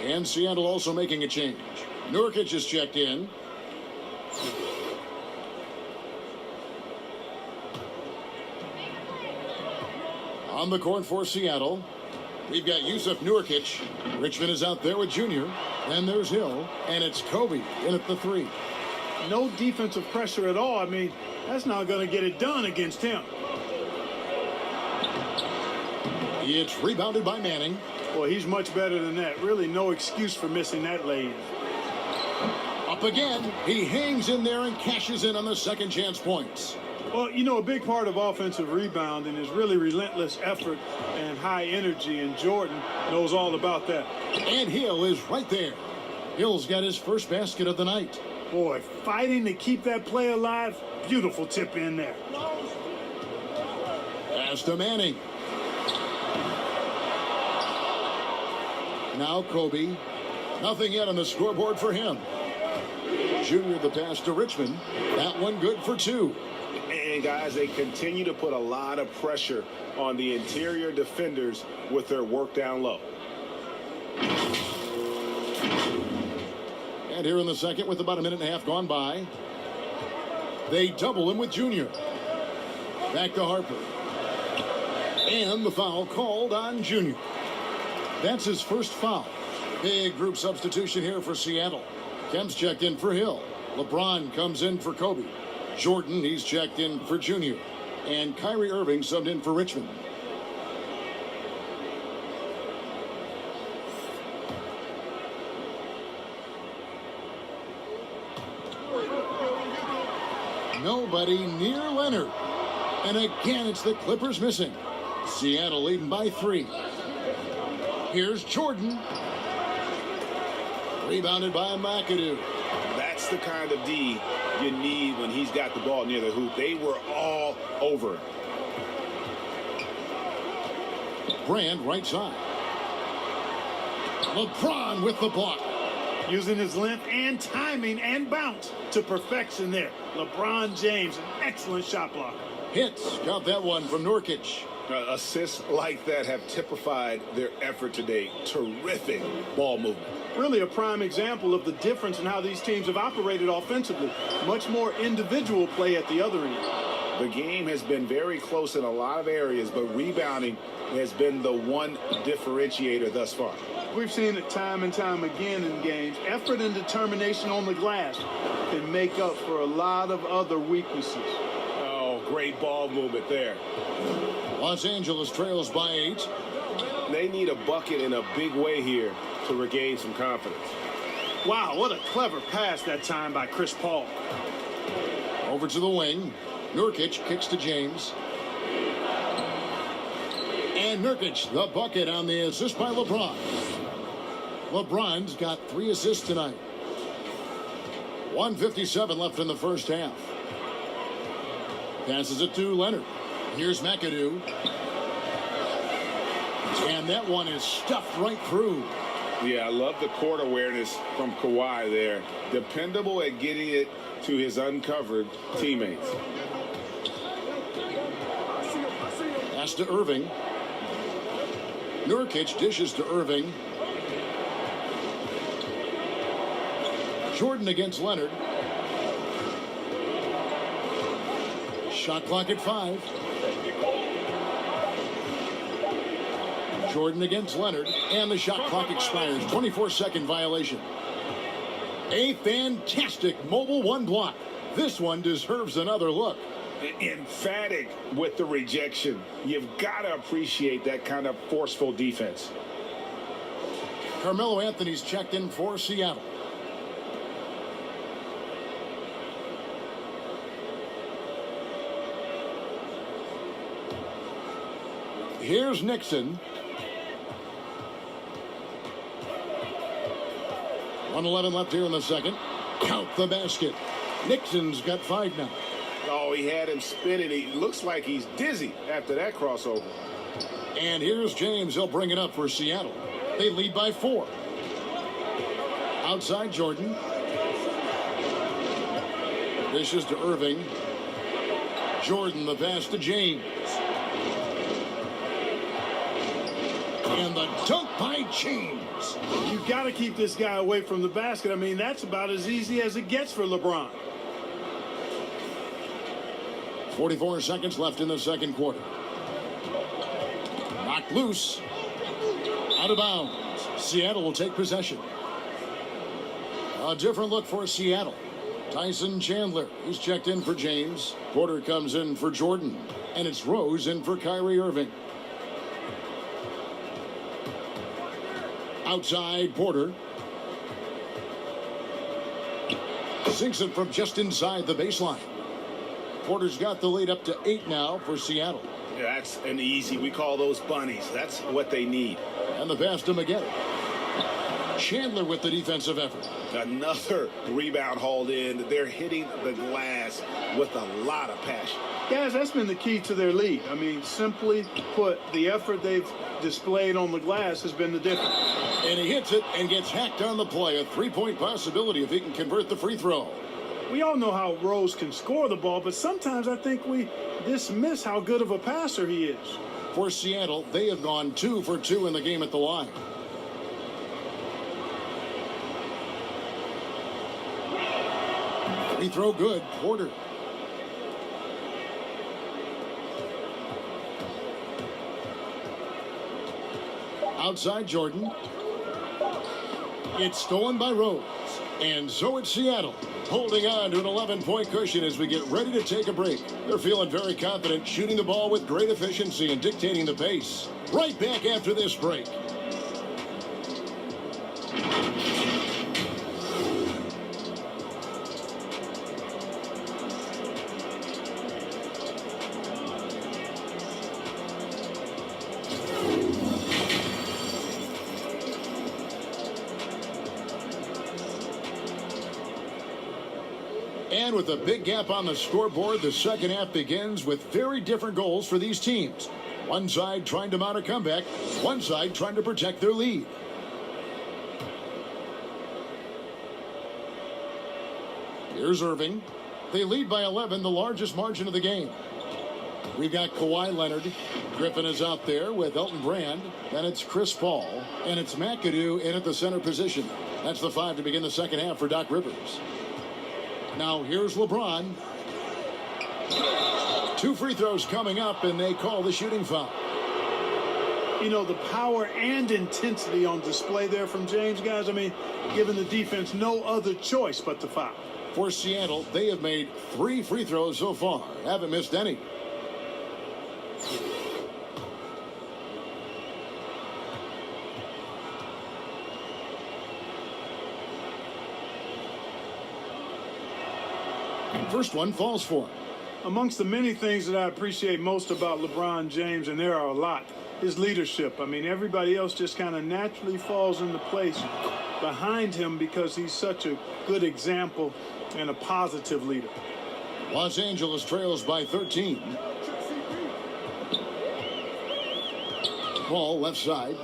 And Seattle also making a change. Nurkic is checked in. On the court for Seattle, we've got Yusuf Nurkic. Richmond is out there with Junior. Then there's Hill, and it's Kobe in at the 3. No defensive pressure at all. I mean, that's not going to get it done against him. It's rebounded by Manning. Well, he's much better than that. Really no excuse for missing that lay-in. Up again. He hangs in there and cashes in on the second chance points. Well, you know, a big part of offensive rebounding is really relentless effort and high energy, and Jordan knows all about that. And Hill is right there. Hill's got his first basket of the night. Boy, fighting to keep that play alive. Beautiful tip in there. Pass to Manning. Now Kobe. Nothing yet on the scoreboard for him. Junior the pass to Richmond. That one good for 2. And guys, they continue to put a lot of pressure on the interior defenders with their work down low. And here in the second, with about a minute and a half gone by, they double him with Junior. Back to Harper. And the foul called on Junior. That's his first foul. Big group substitution here for Seattle. Kemp's checked in for Hill. LeBron comes in for Kobe. Jordan, he's checked in for Junior. And Kyrie Irving subbed in for Richmond. Nobody near Leonard. And again, it's the Clippers missing. Seattle leading by 3. Here's Jordan. Rebounded by McAdoo. That's the kind of D you need when he's got the ball near the hoop. They were all over it. Brand right side. LeBron with the block. Using his length and timing and bounce to perfection there. LeBron James, an excellent shot blocker. Hits. Got that one from Nurkic. Assists like that have typified their effort today. Terrific ball movement. Really a prime example of the difference in how these teams have operated offensively. Much more individual play at the other end. The game has been very close in a lot of areas, but rebounding has been the one differentiator thus far. We've seen it time and time again in games. Effort and determination on the glass can make up for a lot of other weaknesses. Oh, great ball movement there. Los Angeles trails by 8. They need a bucket in a big way here to regain some confidence. Wow, what a clever pass that time by Chris Paul. Over to the wing. Nurkic kicks to James. And Nurkic, the bucket on the assist by LeBron. LeBron's got 3 assists tonight. 1:57 left in the first half. Passes it to Leonard. Here's McAdoo. And that one is stuffed right through. Yeah, I love the court awareness from Kawhi there. Dependable at getting it to his uncovered teammates. Pass to Irving. Nurkic dishes to Irving. Jordan against Leonard. Shot clock at 5. Jordan against Leonard, and the shot clock expires. 24-second violation. A fantastic mobile 1 block. This one deserves another look. Emphatic with the rejection. You've got to appreciate that kind of forceful defense. Carmelo Anthony's checked in for Seattle. Here's Nixon. 1:11 left here in the second. Count the basket. Nixon's got 5 now. Oh, he had him spinning. He looks like he's dizzy after that crossover. And here's James. He'll bring it up for Seattle. They lead by 4. Outside Jordan. Dishes to Irving. Jordan, the pass to James. And the dunk by James. You got to keep this guy away from the basket. I mean, that's about as easy as it gets for LeBron. 44 seconds left in the second quarter. Knocked loose. Out of bounds. Seattle will take possession. A different look for Seattle. Tyson Chandler. He's checked in for James. Porter comes in for Jordan. And it's Rose in for Kyrie Irving. Outside Porter. Sinks it from just inside the baseline. Porter's got the lead up to 8 now for Seattle. Yeah, that's an easy. We call those bunnies. That's what they need. And the pass to Maggette. Chandler with the defensive effort. Another rebound hauled in. They're hitting the glass with a lot of passion. Guys, that's been the key to their lead. I mean, simply put, the effort they've displayed on the glass has been the difference. And he hits it and gets hacked on the play. A 3-point possibility if he can convert the free throw. We all know how Rose can score the ball, but sometimes I think we dismiss how good of a passer he is. For Seattle, they have gone 2 for 2 in the game at the line. Free throw good. Porter. Outside Jordan. It's stolen by Rose. And so it's Seattle, holding on to an 11-point cushion as we get ready to take a break. They're feeling very confident, shooting the ball with great efficiency and dictating the pace. Right back after this break. And with a big gap on the scoreboard, the second half begins with very different goals for these teams. One side trying to mount a comeback, one side trying to protect their lead. Here's Irving. They lead by 11, the largest margin of the game. We've got Kawhi Leonard. Griffin is out there with Elton Brand. Then it's Chris Paul. And it's McAdoo in at the center position. That's the 5 to begin the second half for Doc Rivers. Now here's LeBron. 2 free throws coming up, and they call the shooting foul. You know, the power and intensity on display there from James, guys. I mean, giving the defense no other choice but to foul. For Seattle, they have made 3 free throws so far. Haven't missed any. First one falls for him. Amongst the many things that I appreciate most about LeBron James, and there are a lot, his leadership. I mean, everybody else just kind of naturally falls into place behind him because he's such a good example and a positive leader. Los Angeles trails by 13. Ball left side.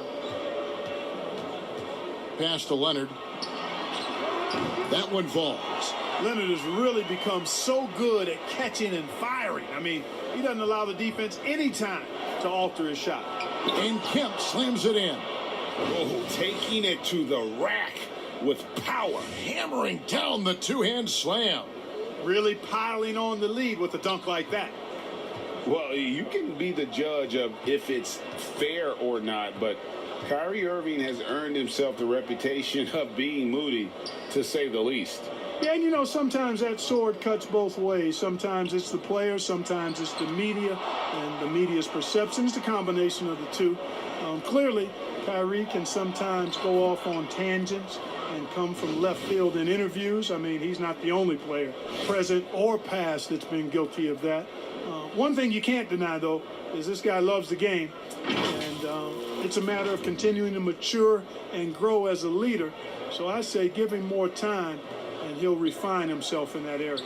Pass to Leonard. That one falls. Leonard has really become so good at catching and firing. I mean, he doesn't allow the defense any time to alter his shot. And Kemp slams it in. Oh, taking it to the rack with power. Hammering down the two-hand slam. Really piling on the lead with a dunk like that. Well, you can be the judge of if it's fair or not, but Kyrie Irving has earned himself the reputation of being moody, to say the least. Yeah, and you know, sometimes that sword cuts both ways. Sometimes it's the players, sometimes it's the media, and the media's perception. It's a combination of the two. Clearly, Kyrie can sometimes go off on tangents and come from left field in interviews. I mean, he's not the only player, present or past, that's been guilty of that. One thing you can't deny, though, is this guy loves the game, and it's a matter of continuing to mature and grow as a leader. So I say give him more time, and he'll refine himself in that area.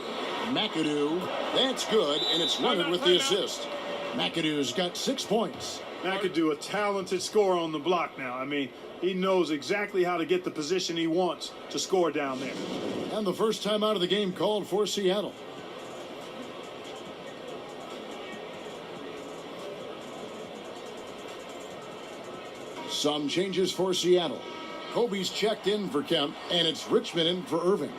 McAdoo, that's good, and it's Leonard with the assist. McAdoo's got 6 points. McAdoo, a talented scorer on the block now. I mean, he knows exactly how to get the position he wants to score down there. And the first time out of the game called for Seattle. Some changes for Seattle. Kobe's checked in for Kemp, and it's Richmond in for Irving.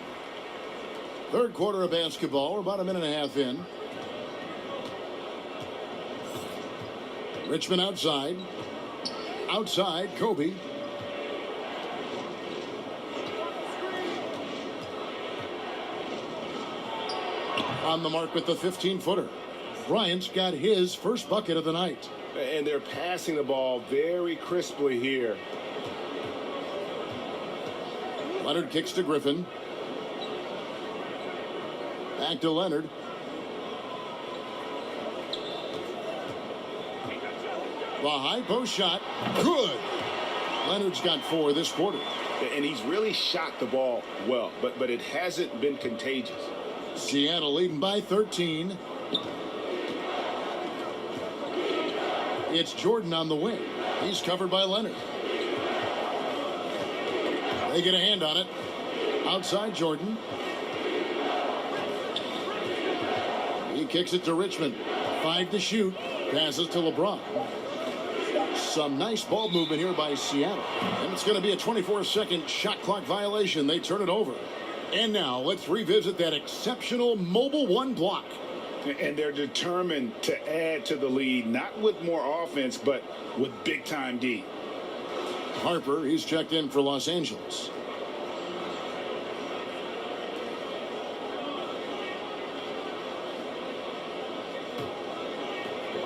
Third quarter of basketball. We're about a minute and a half in. Richmond outside. Outside, Kobe. On the mark with the 15-footer. Bryant's got his first bucket of the night. And they're passing the ball very crisply here. Leonard kicks to Griffin. Back to Leonard. The high post shot. Good. Leonard's got 4 this quarter. And he's really shot the ball well, but it hasn't been contagious. Seattle leading by 13. It's Jordan on the wing. He's covered by Leonard. They get a hand on it. Outside Jordan. He kicks it to Richmond. 5 to shoot. Passes to LeBron. Some nice ball movement here by Seattle. And it's going to be a 24-second shot clock violation. They turn it over. And now let's revisit that exceptional mobile 1 block. And they're determined to add to the lead, not with more offense, but with big-time D. Harper, he's checked in for Los Angeles.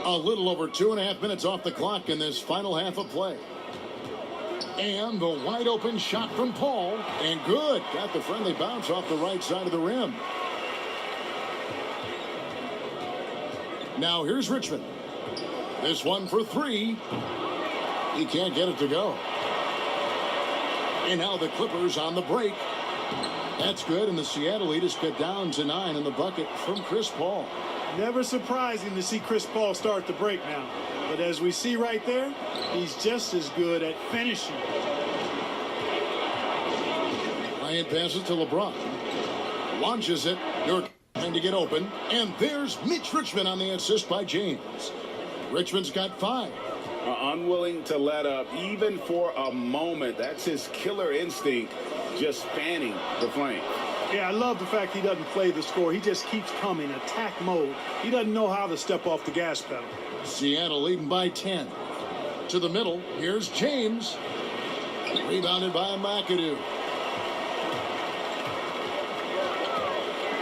A little over 2.5 minutes off the clock in this final half of play. And the wide open shot from Paul. And good. Got the friendly bounce off the right side of the rim. Now here's Richmond. This one for 3. He can't get it to go. And now the Clippers on the break. That's good, and the Seattle lead is cut down to 9 in the bucket from Chris Paul. Never surprising to see Chris Paul start the break now. But as we see right there, he's just as good at finishing. Bryant passes to LeBron. Launches it. York trying to get open. And there's Mitch Richmond on the assist by James. Richmond's got 5. Unwilling to let up even for a moment. That's his killer instinct, just fanning the flame. Yeah, I love the fact he doesn't play the score. He just keeps coming, attack mode. He doesn't know how to step off the gas pedal. Seattle leading by 10. To the middle, here's James. Rebounded by McAdoo.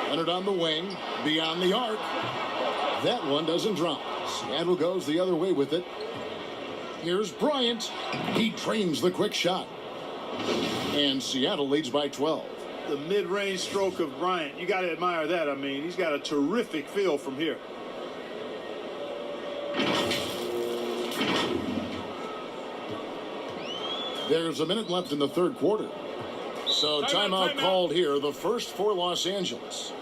Leonard on the wing, beyond the arc. That one doesn't drop. Seattle goes the other way with it. Here's Bryant. He trains the quick shot. And Seattle leads by 12. The mid-range stroke of Bryant, you got to admire that. I mean, he's got a terrific feel from here. There's a minute left in the third quarter. So timeout called here, the first for Los Angeles.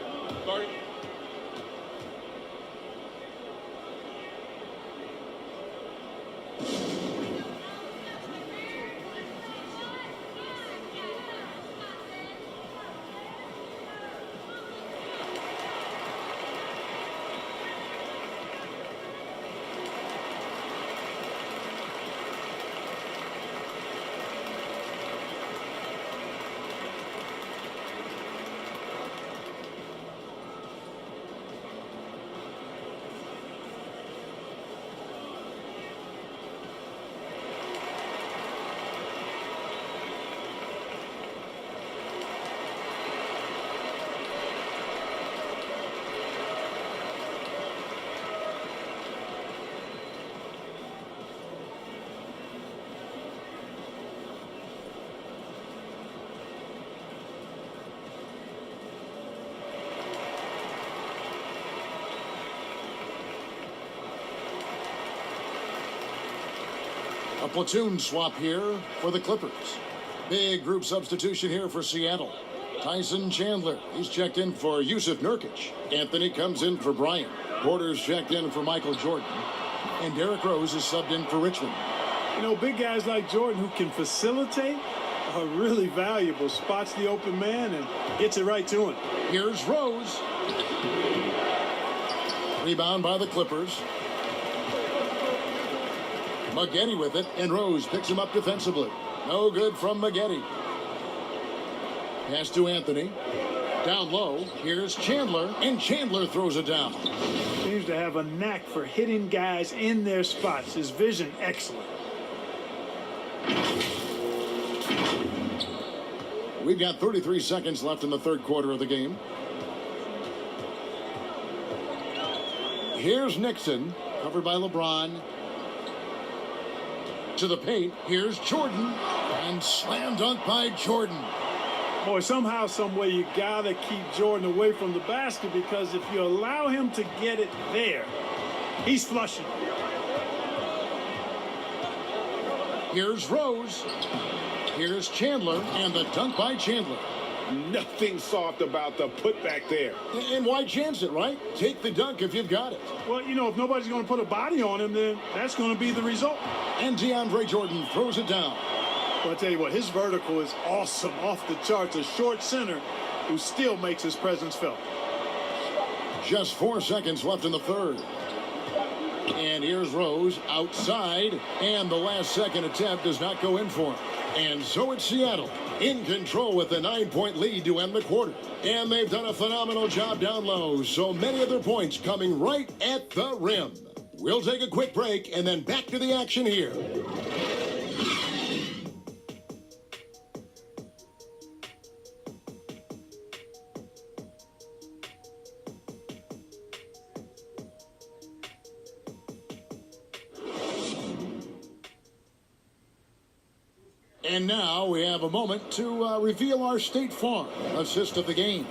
A platoon swap here for the Clippers. Big group substitution here for Seattle. Tyson Chandler, he's checked in for Yusuf Nurkic. Anthony comes in for Bryant. Porter's checked in for Michael Jordan. And Derrick Rose is subbed in for Richmond. You know, big guys like Jordan who can facilitate are really valuable. Spots the open man and gets it right to him. Here's Rose. Rebound by the Clippers. Maggette with it, and Rose picks him up defensively. No good from Maggette. Pass to Anthony. Down low, here's Chandler, and Chandler throws it down. Seems to have a knack for hitting guys in their spots. His vision, excellent. We've got 33 seconds left in the third quarter of the game. Here's Nixon, covered by LeBron. To the paint, here's Jordan, and slam dunk by Jordan. Boy, somehow, some way, you gotta keep Jordan away from the basket, because if you allow him to get it there, he's flushing. Here's Rose. Here's Chandler, and the dunk by Chandler. Nothing soft about the putback there. And why chance it, right? Take the dunk if you've got it. Well, you know, if nobody's going to put a body on him, then that's going to be the result. And DeAndre Jordan throws it down. Well, I tell you what, his vertical is awesome, off the charts. A short center who still makes his presence felt. Just 4 seconds left in the third. And here's Rose outside, and the last second attempt does not go in for him. And so it's Seattle in control with a 9-point lead to end the quarter. And they've done a phenomenal job down low, so many of their points coming right at the rim. We'll take a quick break and then back to the action here. And now we have a moment to reveal our State Farm assist of the game.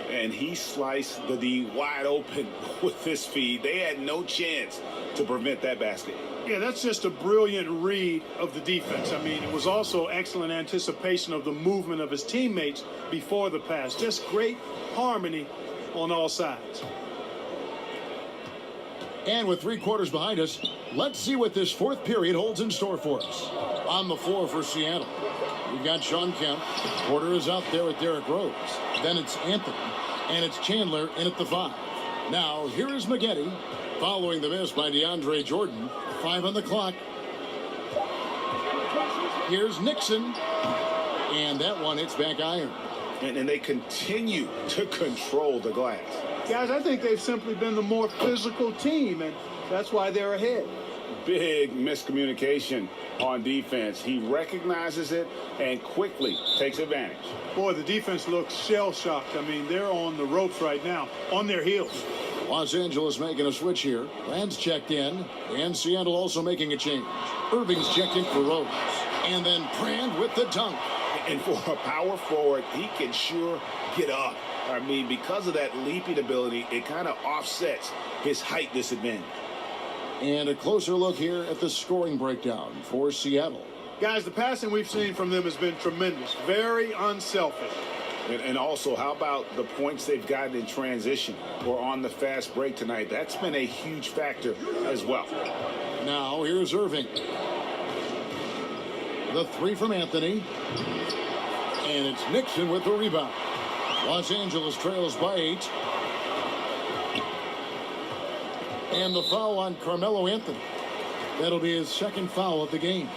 And he sliced the D wide open with this feed. They had no chance to prevent that basket. Yeah, that's just a brilliant read of the defense. I mean, it was also excellent anticipation of the movement of his teammates before the pass. Just great harmony on all sides. And with 3 quarters behind us, let's see what this fourth period holds in store for us. On the floor for Seattle, we've got Sean Kemp. Porter is out there with Derrick Rose. Then it's Anthony. And it's Chandler in at the 5. Now, here is Maggette, following the miss by DeAndre Jordan. 5 on the clock. Here's Nixon. And that one hits back iron. And they continue to control the glass. Guys, I think they've simply been the more physical team, and that's why they're ahead. Big miscommunication on defense. He recognizes it and quickly takes advantage. Boy, the defense looks shell-shocked. I mean, they're on the ropes right now, on their heels. Los Angeles making a switch here. Rand's checked in, and Seattle also making a change. Irving's checked in for Rose. And then Brand with the dunk. And for a power forward, he can sure get up. I mean, because of that leaping ability, it kind of offsets his height disadvantage. And a closer look here at the scoring breakdown for Seattle. Guys, the passing we've seen from them has been tremendous. Very unselfish. And also, how about the points they've gotten in transition or on the fast break tonight? That's been a huge factor as well. Now, here's Irving. The 3 from Anthony. And it's Nixon with the rebound. Los Angeles trails by 8. And the foul on Carmelo Anthony. That'll be his second foul of the game.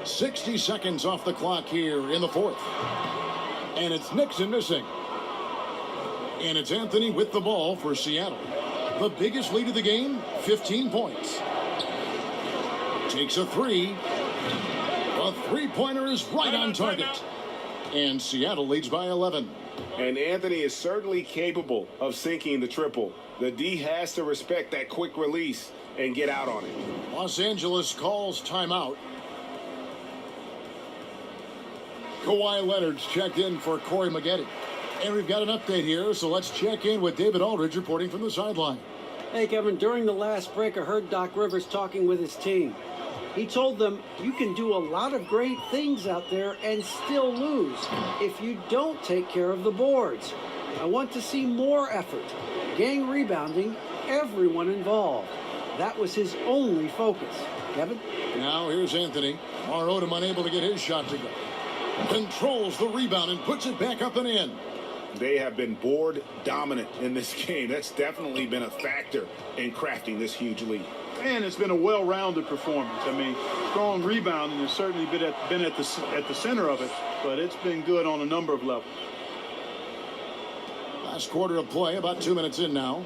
.60 seconds off the clock here in the 4th. And it's Nixon missing. And it's Anthony with the ball for Seattle. The biggest lead of the game, 15 points. Takes a 3. The three-pointer is right on target. And Seattle leads by 11. And Anthony is certainly capable of sinking the triple. The D has to respect that quick release and get out on it. Los Angeles calls timeout. Kawhi Leonard's checked in for Corey Maggette. And we've got an update here, so let's check in with David Aldridge reporting from the sideline. Hey, Kevin, during the last break, I heard Doc Rivers talking with his team. He told them, you can do a lot of great things out there and still lose if you don't take care of the boards. I want to see more effort, gang rebounding, everyone involved. That was his only focus. Kevin? Now here's Anthony. Mar Odom unable to get his shot to go. Controls the rebound and puts it back up and in. They have been board dominant in this game. That's definitely been a factor in crafting this huge lead. And it's been a well-rounded performance. I mean, strong rebounding has certainly been at the center of it, but it's been good on a number of levels. Last quarter of play, about 2 minutes in now.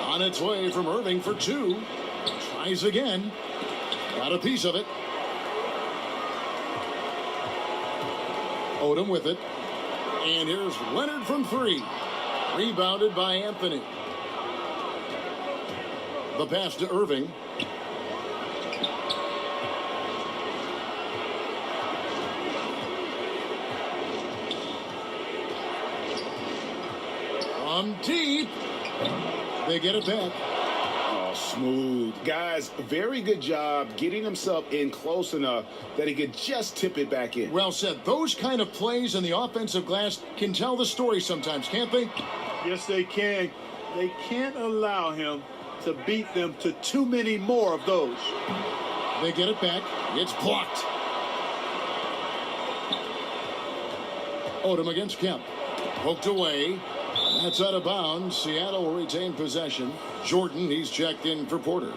On its way from Irving for 2. Tries again. Got a piece of it. Odom with it. And here's Leonard from 3. Rebounded by Anthony. The pass to Irving. From deep. They get it back. Oh, smooth. Guys, very good job getting himself in close enough that he could just tip it back in. Well said. Those kind of plays in the offensive glass can tell the story sometimes, can't they? Yes, they can. They can't allow him to beat them to too many more of those. They get it back. It's blocked. Odom against Kemp. Poked away. That's out of bounds. Seattle will retain possession. Jordan, he's checked in for Porter.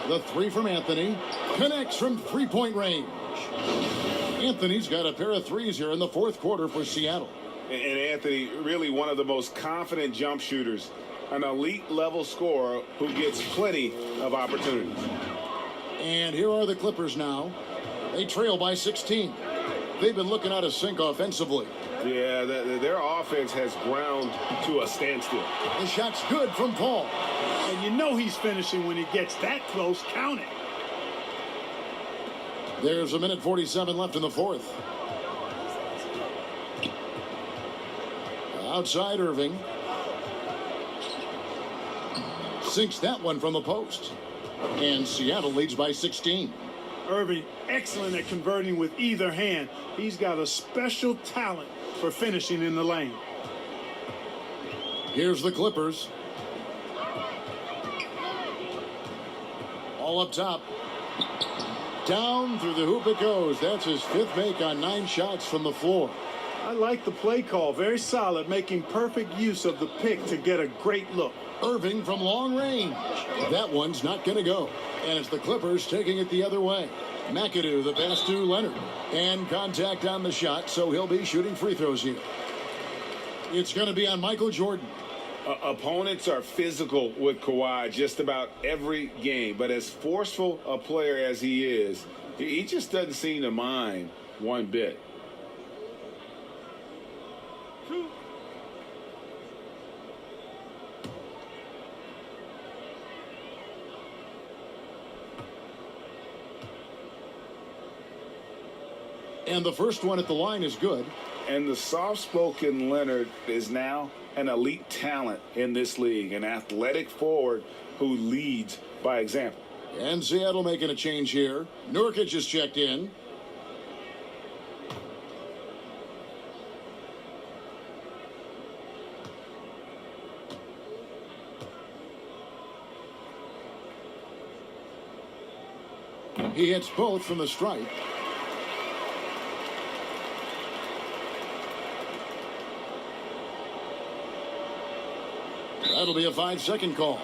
The 3 from Anthony. Connects from three-point range. Anthony's got a pair of threes here in the 4th quarter for Seattle. And Anthony, really one of the most confident jump shooters. An elite level scorer who gets plenty of opportunities. And here are the Clippers now. They trail by 16. They've been looking out of sync offensively. Yeah, their offense has ground to a standstill. The shot's good from Paul. And you know he's finishing when he gets that close. Count it. There's a minute 47 left in the fourth. Outside Irving. Sinks that one from the post. And Seattle leads by 16. Irving, excellent at converting with either hand. He's got a special talent for finishing in the lane. Here's the Clippers. All up top. Down through the hoop it goes. That's his fifth make on 9 shots from the floor. I like the play call. Very solid, making perfect use of the pick to get a great look. Irving from long range. That one's not going to go. And it's the Clippers taking it the other way. McAdoo, the pass to Leonard. And contact on the shot, so he'll be shooting free throws here. It's going to be on Michael Jordan. Opponents are physical with Kawhi just about every game. But as forceful a player as he is, he just doesn't seem to mind one bit. And the first one at the line is good. And the soft-spoken Leonard is now an elite talent in this league, an athletic forward who leads by example. And Seattle making a change here. Nurkic is checked in. He hits both from the stripe. That'll be a 5-second call.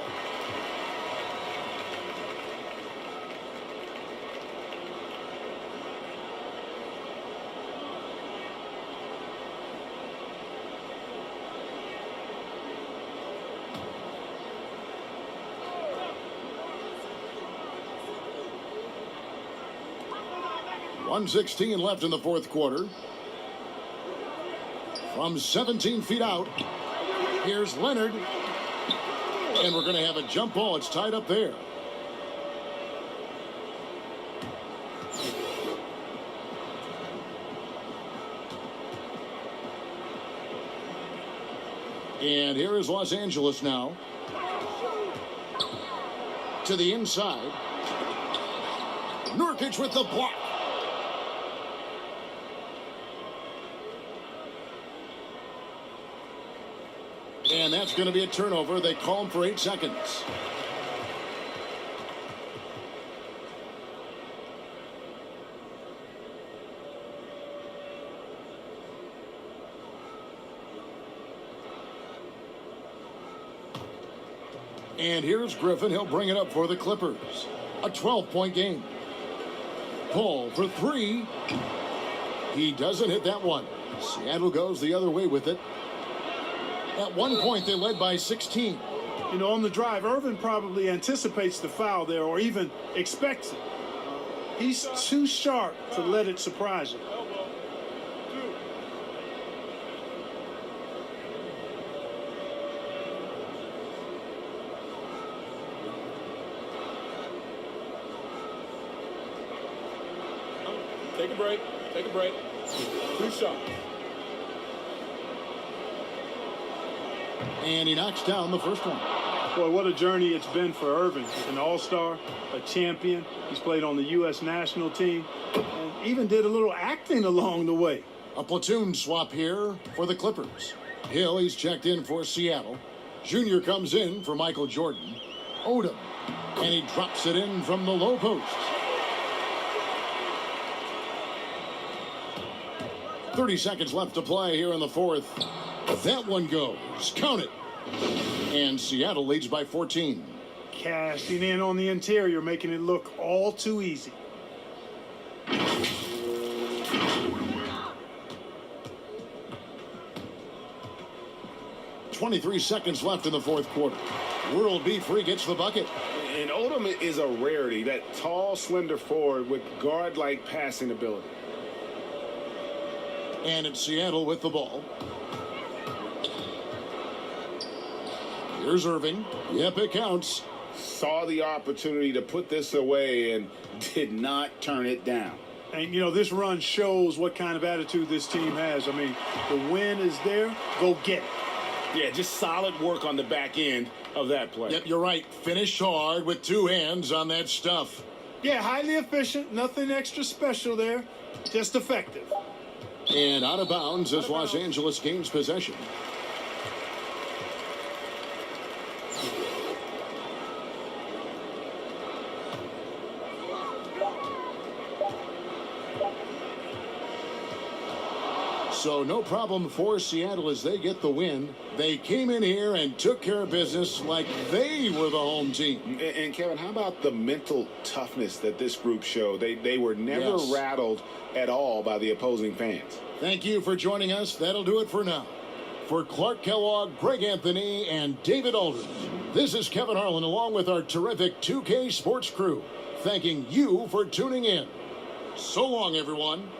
.116 left in the fourth quarter. From 17 feet out, here's Leonard. And we're going to have a jump ball. It's tied up there. And here is Los Angeles now. To the inside. Nurkic with the block. And that's going to be a turnover. They call him for 8 seconds. And here's Griffin. He'll bring it up for the Clippers. A 12-point game. Paul for 3. He doesn't hit that one. Seattle goes the other way with it. At one point, they led by 16. You know, on the drive, Irvin probably anticipates the foul there or even expects it. He's too sharp to let it surprise him. Take a break. Take a break. 2 shots. And he knocks down the first one. Boy, what a journey it's been for Irving. An all-star, a champion. He's played on the U.S. national team and even did a little acting along the way. A platoon swap here for the Clippers. Hill, he's checked in for Seattle. Junior comes in for Michael Jordan. Odom. And he drops it in from the low post. 30 seconds left to play here in the fourth. That one goes. Count it. And Seattle leads by 14. Cashing in on the interior, making it look all too easy. 23 seconds left in the fourth quarter. World B free gets the bucket. And Odom is a rarity, that tall, slender forward with guard-like passing ability. And it's Seattle with the ball. Here's Irving. Yep, it counts. Saw the opportunity to put this away and did not turn it down. And, you know, this run shows what kind of attitude this team has. I mean, the win is there. Go get it. Yeah, just solid work on the back end of that play. Yep, you're right. Finished hard with two hands on that stuff. Yeah, highly efficient. Nothing extra special there. Just effective. And out of bounds as Los Angeles gains possession. So no problem for Seattle as they get the win. They came in here and took care of business like they were the home team. And Kevin, how about the mental toughness that this group showed? They were never rattled at all by the opposing fans. Thank you for joining us. That'll do it for now. For Clark Kellogg, Greg Anthony, and David Aldridge, this is Kevin Harlan along with our terrific 2K Sports crew, thanking you for tuning in. So long, everyone.